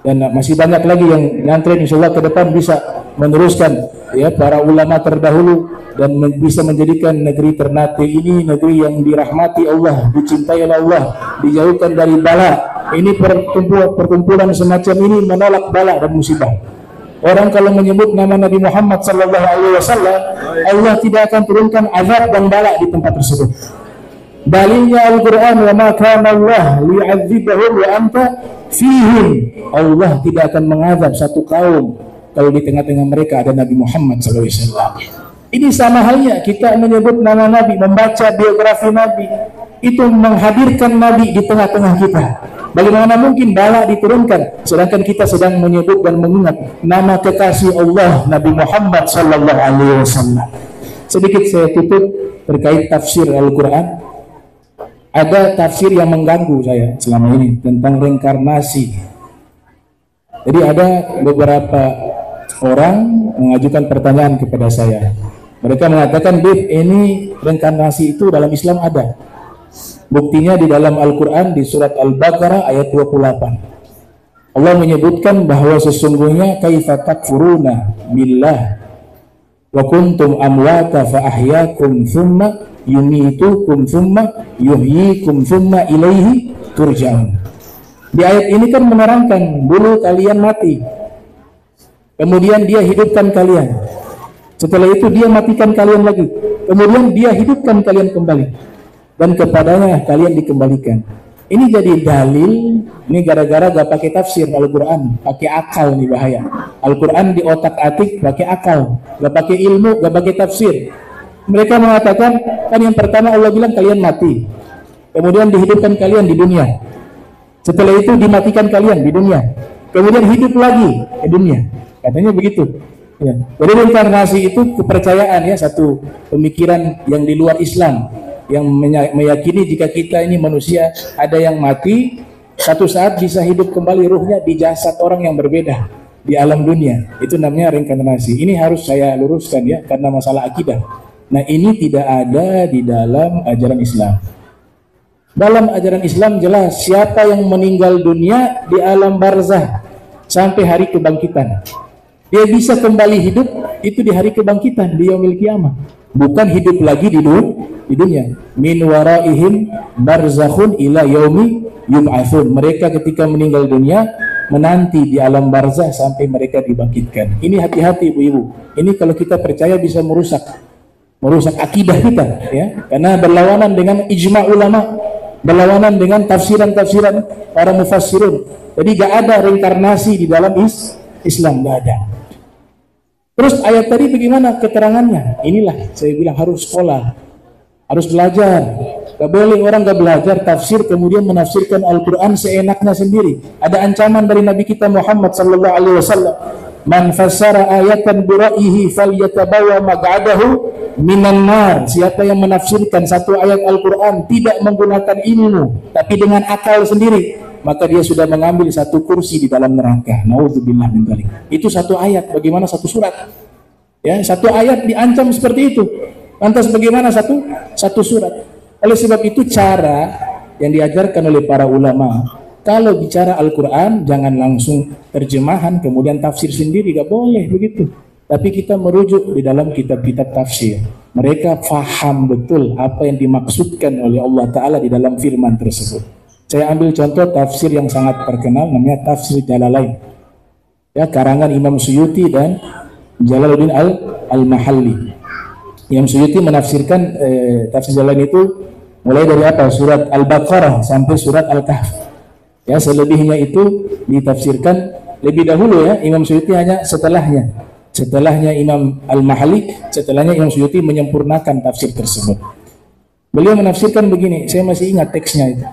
dan masih banyak lagi yang nyantren, insyaallah ke depan bisa meneruskan ya para ulama terdahulu dan bisa menjadikan negeri Ternate ini negeri yang dirahmati Allah, dicintai oleh Allah, dijauhkan dari bala. Ini perkumpulan semacam ini menolak bala dan musibah. Orang kalau menyebut nama Nabi Muhammad sallallahu alaihi wasallam, Allah tidak akan turunkan azab dan bala di tempat tersebut. Dalilnya Al-Quran, wa ma kana Allah li'adzibahum wa anta fihim. Allah tidak akan mengazab satu kaum kalau di tengah-tengah mereka ada Nabi Muhammad SAW. Ini sama halnya kita menyebut nama Nabi, membaca biografi Nabi, itu menghadirkan Nabi di tengah-tengah kita. Bagaimana mungkin bala diturunkan sedangkan kita sedang menyebut dan mengingat nama kekasih Allah Nabi Muhammad SAW. Sedikit saya tutup terkait tafsir Al-Quran. Ada tafsir yang mengganggu saya selama ini tentang reinkarnasi. Jadi ada beberapa orang mengajukan pertanyaan kepada saya. Mereka mengatakan, "Bib, ini reinkarnasi itu dalam Islam ada. Buktinya di dalam Al-Quran di surat Al-Baqarah ayat 28. Allah menyebutkan bahwa sesungguhnya kaifa takfuruna billah wa kuntum amwata fa ahyakum thumma yumitukum thumma yuhyikum thumma ilaihi turja'un." Di ayat ini kan menerangkan dulu kalian mati, kemudian dia hidupkan kalian, setelah itu dia matikan kalian lagi, kemudian dia hidupkan kalian kembali, dan kepadanya kalian dikembalikan. Ini jadi dalil, ini gara-gara gak pakai tafsir Al-Quran, pakai akal, nih bahaya. Al-Quran di otak-atik pakai akal, gak pakai ilmu, gak pakai tafsir. Mereka mengatakan, kan yang pertama Allah bilang kalian mati, kemudian dihidupkan kalian di dunia, setelah itu dimatikan kalian di dunia, kemudian hidup lagi di dunia, katanya begitu ya. Jadi reinkarnasi itu kepercayaan ya, satu pemikiran yang di luar Islam, yang meyakini jika kita ini manusia ada yang mati, satu saat bisa hidup kembali ruhnya di jasad orang yang berbeda di alam dunia. Itu namanya reinkarnasi. Ini harus saya luruskan ya, karena masalah akidah. Nah, ini tidak ada di dalam ajaran Islam. Dalam ajaran Islam jelas siapa yang meninggal dunia di alam barzah sampai hari kebangkitan, dia bisa kembali hidup itu di hari kebangkitan, di yaumil qiyamah, bukan hidup lagi di dunia. Min waraihim barzakhun ila yaumi yub'atsun. Mereka ketika meninggal dunia menanti di alam barzah sampai mereka dibangkitkan. Ini hati-hati ibu-ibu. Ini kalau kita percaya bisa merusak akidah kita, ya. Karena berlawanan dengan ijma' ulama, berlawanan dengan tafsiran-tafsiran para mufassirun. Jadi gak ada reinkarnasi di dalam Islam, gak ada. Terus ayat tadi bagaimana keterangannya? Inilah saya bilang harus sekolah, harus belajar. Gak boleh orang gak belajar tafsir kemudian menafsirkan Al-Quran seenaknya sendiri. Ada ancaman dari Nabi kita Muhammad sallallahu alaihi wasallam, man fassara ayatan biraihi falyatabawa maq'adahu minan nar. Siapa yang menafsirkan satu ayat Al-Quran tidak menggunakan ilmu tapi dengan akal sendiri, maka dia sudah mengambil satu kursi di dalam neraka. Nauzubillah min dzalik. Itu satu ayat, bagaimana satu surat? Ya, satu ayat diancam seperti itu. Lantas bagaimana satu surat? Oleh sebab itu cara yang diajarkan oleh para ulama, kalau bicara Al-Quran jangan langsung terjemahan kemudian tafsir sendiri, gak boleh begitu. Tapi kita merujuk di dalam kitab-kitab tafsir. Mereka faham betul apa yang dimaksudkan oleh Allah Ta'ala di dalam firman tersebut. Saya ambil contoh tafsir yang sangat terkenal, namanya Tafsir Jalalain, ya, karangan Imam Suyuti dan Jalaluddin Al-Mahalli. Imam Suyuti menafsirkan Tafsir Jalalain itu mulai dari apa? Surat Al-Baqarah sampai surat Al-Kahf. Ya, selebihnya itu ditafsirkan lebih dahulu, ya. Imam Suyuti hanya setelahnya Imam Al-Mahalli, setelahnya Imam Suyuti menyempurnakan tafsir tersebut. Beliau menafsirkan begini, saya masih ingat teksnya itu.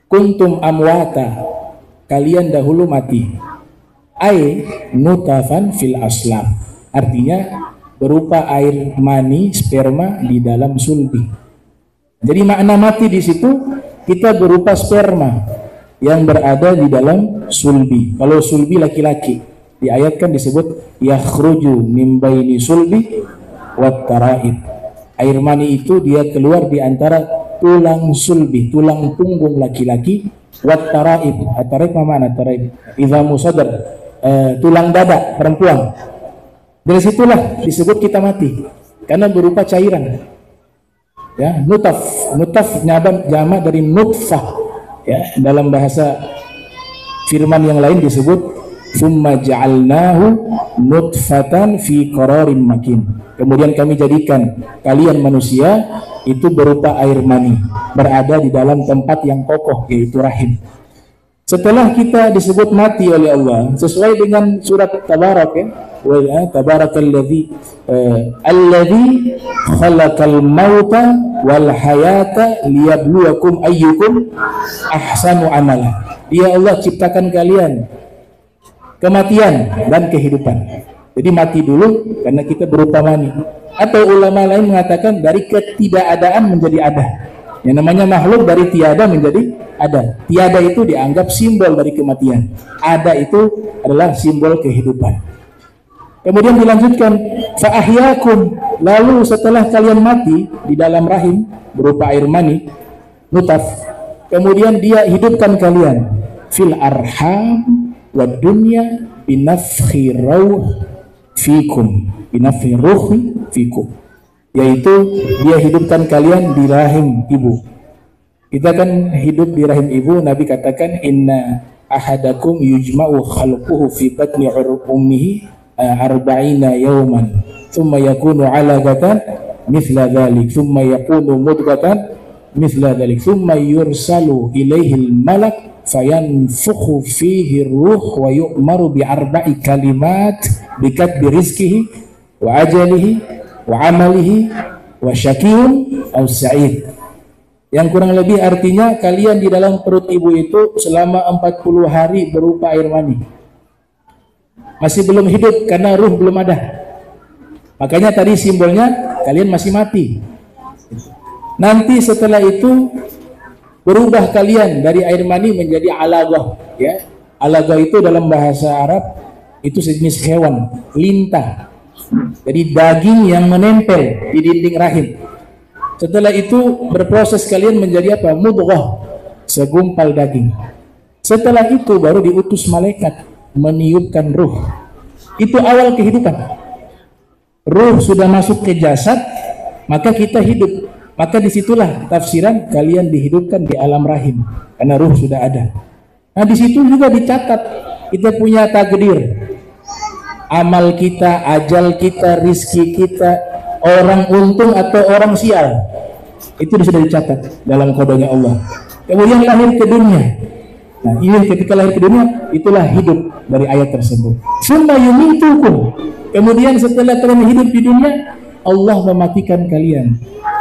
Kuntum amwata, kalian dahulu mati. Ai nutafan fil aslam, artinya berupa air mani sperma di dalam sulbi. Jadi makna mati di situ kita berupa sperma yang berada di dalam sulbi. Kalau sulbi laki-laki, diayatkan disebut yakhruju min baini sulbi wat taraib. Air mani itu dia keluar di antara tulang sulbi, tulang punggung laki-laki, wat taraib. Taraib mana taraib? Idza musadar, tulang dada perempuan. Dari situlah disebut kita mati karena berupa cairan. Ya, nutaf jamak dari nutfah. Ya, dalam bahasa firman yang lain disebut summa ja'alnahu nutfatan fi qararin makin. Kemudian kami jadikan kalian manusia itu berupa air mani, berada di dalam tempat yang kokoh, yaitu rahim. Setelah kita disebut mati oleh Allah sesuai dengan surat Tabarak, ya, wa tabarakalladzi alladzi khalaqal mauta wal hayata liyabluwakum ayyukum ahsanu amala. Dia Allah ciptakan kalian kematian dan kehidupan. Jadi mati dulu karena kita berupa mani. Atau ulama lain mengatakan dari ketidakadaan menjadi ada. Yang namanya makhluk dari tiada menjadi ada. Tiada itu dianggap simbol dari kematian. Ada itu adalah simbol kehidupan. Kemudian dilanjutkan fa ahyakum, lalu setelah kalian mati di dalam rahim berupa air mani nutaf, kemudian dia hidupkan kalian fil arham wa dunya binafhi ruh fikum, binafhi ruhi fikum, yaitu dia hidupkan kalian di rahim ibu. Kita kan hidup di rahim ibu. Nabi katakan inna ahadakum yujma'u khalquhu fi batni ummihi arba'ina yawman thumma yakunu 'alaqatan mithla dhalik thumma yakunu mudghatan mithla dhalik thumma yursalu ilaihi al-malak fayanfukhu fihi ruh wa yu'maru bi arba'i kalimat bikatbi rizqihi wa ajalihi wa amalihi wa syakiyun aw sa'id. Yang kurang lebih artinya kalian di dalam perut ibu itu selama 40 hari berupa air mani. Masih belum hidup karena ruh belum ada. Makanya tadi simbolnya kalian masih mati. Nanti setelah itu berubah kalian dari air mani menjadi alaqah, ya. Alaqah itu dalam bahasa Arab itu sejenis hewan, lintah. Jadi daging yang menempel di dinding rahim. Setelah itu berproses kalian menjadi apa? Mudghah, segumpal daging. Setelah itu baru diutus malaikat meniupkan ruh. Itu awal kehidupan. Ruh sudah masuk ke jasad, maka kita hidup. maka disitulah tafsiran kalian dihidupkan di alam rahim karena ruh sudah ada. Nah di situ juga dicatat kita punya takdir, amal kita, ajal kita, rizki kita, orang untung atau orang sial, itu sudah dicatat dalam kodenya Allah. Kemudian lahir ke dunia. Nah ini ketika lahir ke dunia, itulah hidup dari ayat tersebut. Summa yumitukum. Kemudian setelah kalian hidup di dunia, Allah mematikan kalian.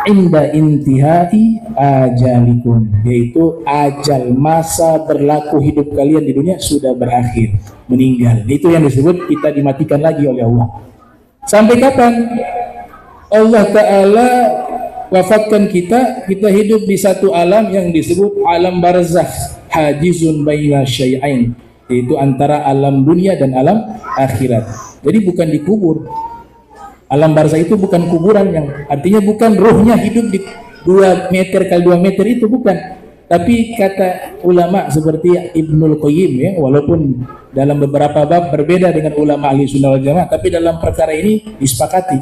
Inda intihai ajalikum, yaitu ajal, masa berlaku hidup kalian di dunia sudah berakhir, meninggal. Itu yang disebut kita dimatikan lagi oleh Allah. Sampai kapan? Allah Ta'ala wafatkan kita hidup di satu alam yang disebut alam barzakh, hajizun baina syai'ain, yaitu antara alam dunia dan alam akhirat. Jadi bukan dikubur. Alam barzah itu bukan kuburan, yang artinya bukan ruhnya hidup di 2 meter kali 2 meter, itu bukan. Tapi kata ulama seperti Ibnul Qayyim ya, walaupun dalam beberapa bab berbeda dengan ulama ahli sunnah wal jamaah, tapi dalam perkara ini disepakati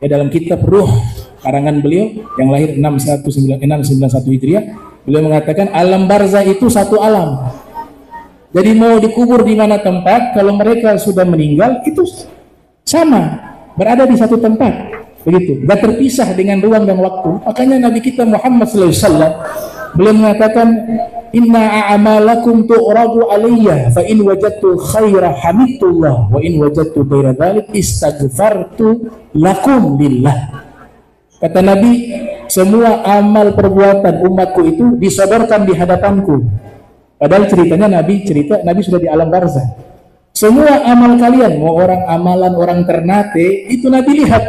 ya, dalam kitab Ruh karangan beliau yang lahir 691 Hijriah, beliau mengatakan alam barzah itu satu alam. Jadi mau dikubur di mana tempat, kalau mereka sudah meninggal itu sama, berada di satu tempat, begitu, gak terpisah dengan ruang dan waktu. Makanya Nabi kita Muhammad SAW beliau mengatakan, inna a'amalakum tu'radu alayya fa in wajadtu khaira hamidullah wa in wajadtu ghaira dzalik istaghfartu lakum billah. Kata Nabi, semua amal perbuatan umatku itu disodorkan di hadapanku. Padahal ceritanya Nabi sudah di alam barzah. Semua amal kalian, mau orang amalan orang Ternate, itu Nabi lihat.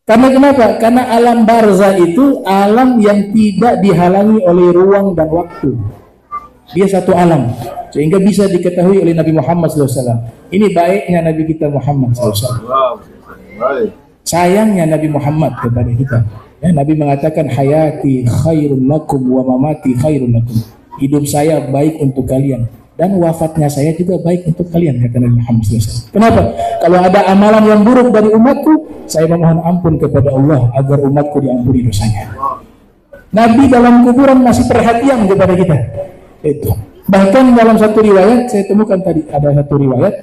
Karena kenapa? Karena alam barzah itu alam yang tidak dihalangi oleh ruang dan waktu. Dia satu alam, sehingga bisa diketahui oleh Nabi Muhammad SAW. Ini baiknya Nabi kita Muhammad SAW. Sayangnya Nabi Muhammad kepada kita. Ya, Nabi mengatakan, hayati khairun lakum wa mamati khairun lakum. Hidup saya baik untuk kalian, dan wafatnya saya juga baik untuk kalian, kata Nabi Muhammad SAW. Kenapa? Kalau ada amalan yang buruk dari umatku, saya memohon ampun kepada Allah agar umatku diampuni dosanya. Nabi dalam kuburan masih perhatian kepada kita. Itu. Bahkan dalam satu riwayat, saya temukan tadi, ada satu riwayat,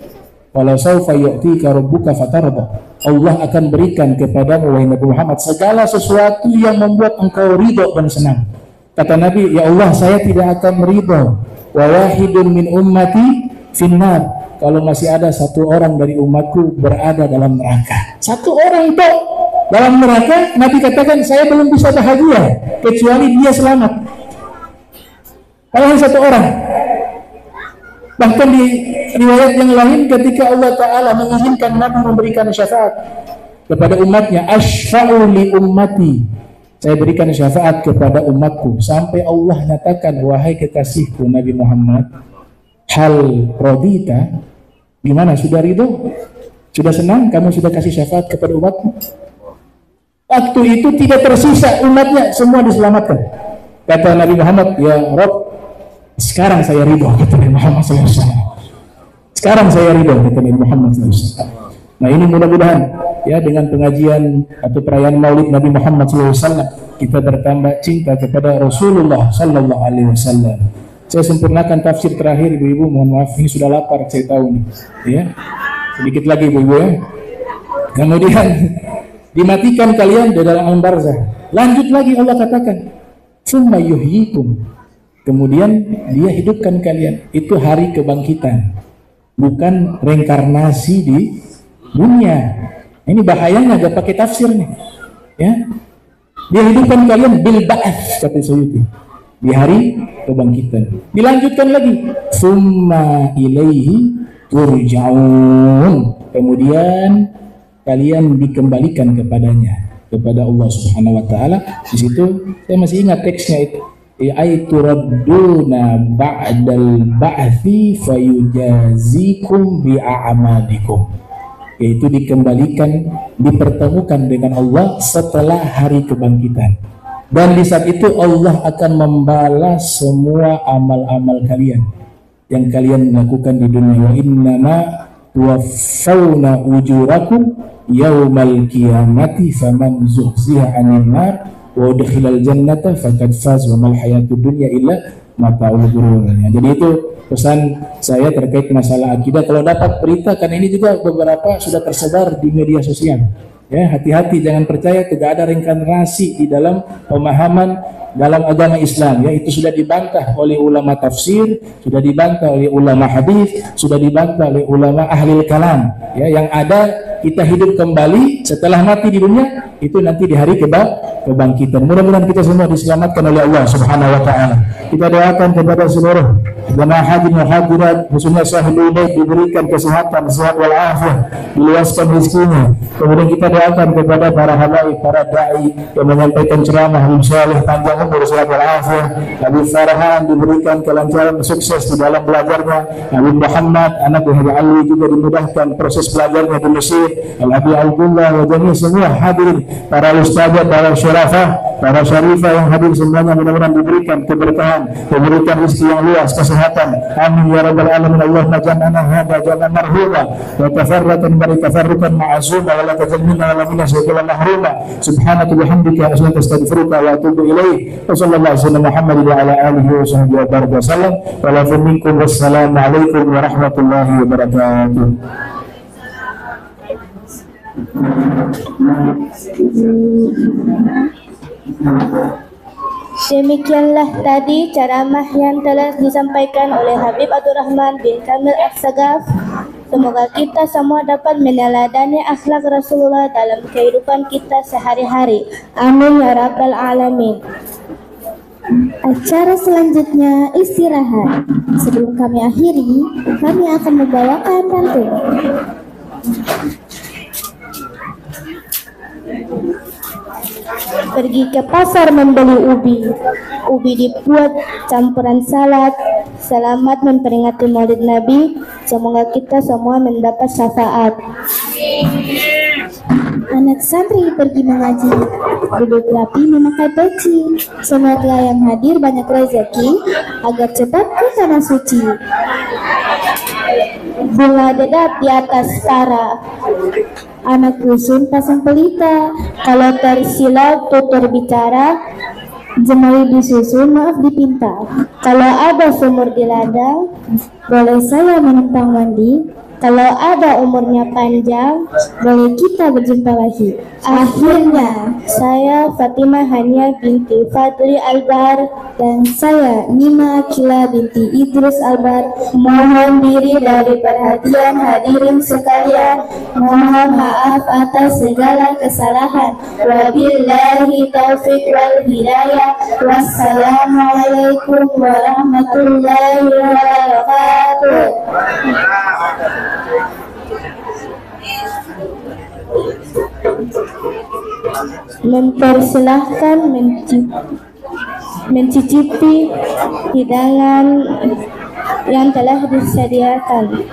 walau saufa yu'tika rabbuka fatarda. Allah akan berikan kepadamu, wahai Nabi Muhammad, segala sesuatu yang membuat engkau ridho dan senang. Kata Nabi, ya Allah, saya tidak akan ridho wa wahidun min ummati finnar, kalau masih ada satu orang dari umatku berada dalam neraka. Satu orang itu dalam neraka, Nabi katakan saya belum bisa bahagia kecuali dia selamat. Kalau hanya satu orang. Bahkan di riwayat yang lain, ketika Allah Ta'ala mengizinkan Nabi memberikan syafaat kepada umatnya, asyfa'u li ummati, saya berikan syafaat kepada umatku, sampai Allah nyatakan, wahai kekasihku Nabi Muhammad, hal radita, gimana, sudah ridho, sudah senang, kamu sudah kasih syafaat kepada umatmu? Waktu itu tidak tersisa umatnya, semua diselamatkan. Kata Nabi Muhammad, ya Rabb, sekarang saya ridho, kata Nabi Muhammad SAW. Sekarang saya ridho, kata Nabi Muhammad SAW. Nah ini mudah-mudahan ya, dengan pengajian atau perayaan Maulid Nabi Muhammad SAW, kita bertambah cinta kepada Rasulullah Sallallahu Alaihi Wasallam. Saya sempurnakan tafsir terakhir, ibu-ibu, mohon maaf, ini sudah lapar, saya tahu nih, ya. Sedikit lagi, ibu-ibu ya. Kemudian dimatikan kalian di dalam alam barzah. Lanjut lagi Allah katakan, summa yuhyikum. Kemudian dia hidupkan kalian. Itu hari kebangkitan, bukan reinkarnasi di dunia. Ini bahayanya gak pakai tafsir nih, ya. Dia hidupkan kalian bil ba'ats, kata Suyuti, di hari kebangkitan. Dilanjutkan lagi, summa ilaihi turja'un. Kemudian kalian dikembalikan kepadanya, kepada Allah Subhanahu wa taala. Di situ saya masih ingat teksnya itu. Aitu radduna ba'dal ba'thi fayujazikum bi'amalikum. Yaitu dikembalikan, dipertemukan dengan Allah setelah hari kebangkitan. Dan di saat itu Allah akan membalas semua amal-amal kalian yang kalian lakukan di dunia. Wa innama tuwaffawna ujurakum yaumal qiyamati faman zuhziha 'anil nar wa udkhilal jannata faqad faz wa mal hayatud dunya illa mata'ul ghurur. Jadi itu pesan saya terkait masalah akidah. Kalau dapat berita, karena ini juga beberapa sudah tersebar di media sosial. Ya, hati-hati, jangan percaya, tidak ada reinkarnasi di dalam pemahaman dalam agama Islam. Ya, itu sudah dibantah oleh ulama tafsir, sudah dibantah oleh ulama hadis, sudah dibantah oleh ulama ahli kalam. Ya, yang ada kita hidup kembali setelah mati di dunia, itu nanti di hari kebangkitan. Mudah-mudahan kita semua diselamatkan oleh Allah Subhanahu wa taala. Kita doakan kepada seluruh jemaah haji dan hadirat, khususnya Syahrul Bait, diberikan kesehatan, sehat walafiat, diluaskan rezekinya. Kemudian kita doakan kepada para habaib, para dai yang menyampaikan ceramah, Habib Saleh panjang umur, sehat walafiat. Habib Farhan diberikan kelancaran, sukses di dalam belajarnya. Habib Muhammad anak Habib Ali juga dimudahkan proses belajarnya di Mesir. Habib Abdullah wa jami' semua hadirin, para ustazah, para syarafah, para syarifah yang hadir semuanya, mudah-mudahan diberikan keberkahan, diberikan rezeki yang luas, kesehatan. Amin ya rabbal alamin. Allahumma jannana hadza jannan marhuma wa tafarraqan bari tafarruqan ma'asuma wa la tajmina wa la minna syaitan mahruma. Subhanaka bihamdika astaghfiruka wa atubu ilaik. Wa sallallahu alaihi wasallam Muhammad wa ala alihi wa sahbihi wa baraka wasallam. Wa la minkum wassalamu alaikum warahmatullahi wabarakatuh. Demikianlah tadi ceramah yang telah disampaikan oleh Habib Abdurrahman bin Kamil As-Sagaf. Semoga kita semua dapat meneladani akhlak Rasulullah dalam kehidupan kita sehari-hari. Amin ya rabbal alamin. Acara selanjutnya istirahat. Sebelum kami akhiri, kami akan membawakan pantun. Pergi ke pasar membeli ubi. Ubi dibuat campuran salad. Selamat memperingati Maulid Nabi. Semoga kita semua mendapat syafaat. Anak santri pergi mengaji, duduk rapi memakai peci. Semoga yang hadir banyak rezeki agar cepat ke tanah suci. Bunga dedap di atas para. Anak rusun pasang pelita. Kalau tersilap tutur bicara. Jemari disusun, maaf dipinta. Kalau ada sumur di ladang. Boleh saya menumpang mandi. Kalau ada umurnya panjang, boleh kita berjumpa lagi. Akhirnya, saya Fatimah Hania binti Fadli Albar dan saya Nima Akila binti Idris Albar mohon diri dari perhatian hadirin sekalian. Mohon maaf atas segala kesalahan. Wabillahi taufiq wal hidayah. Wassalamualaikum warahmatullahi wabarakatuh. Mempersilahkan mencicipi hidangan yang telah disediakan.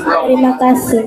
Terima kasih.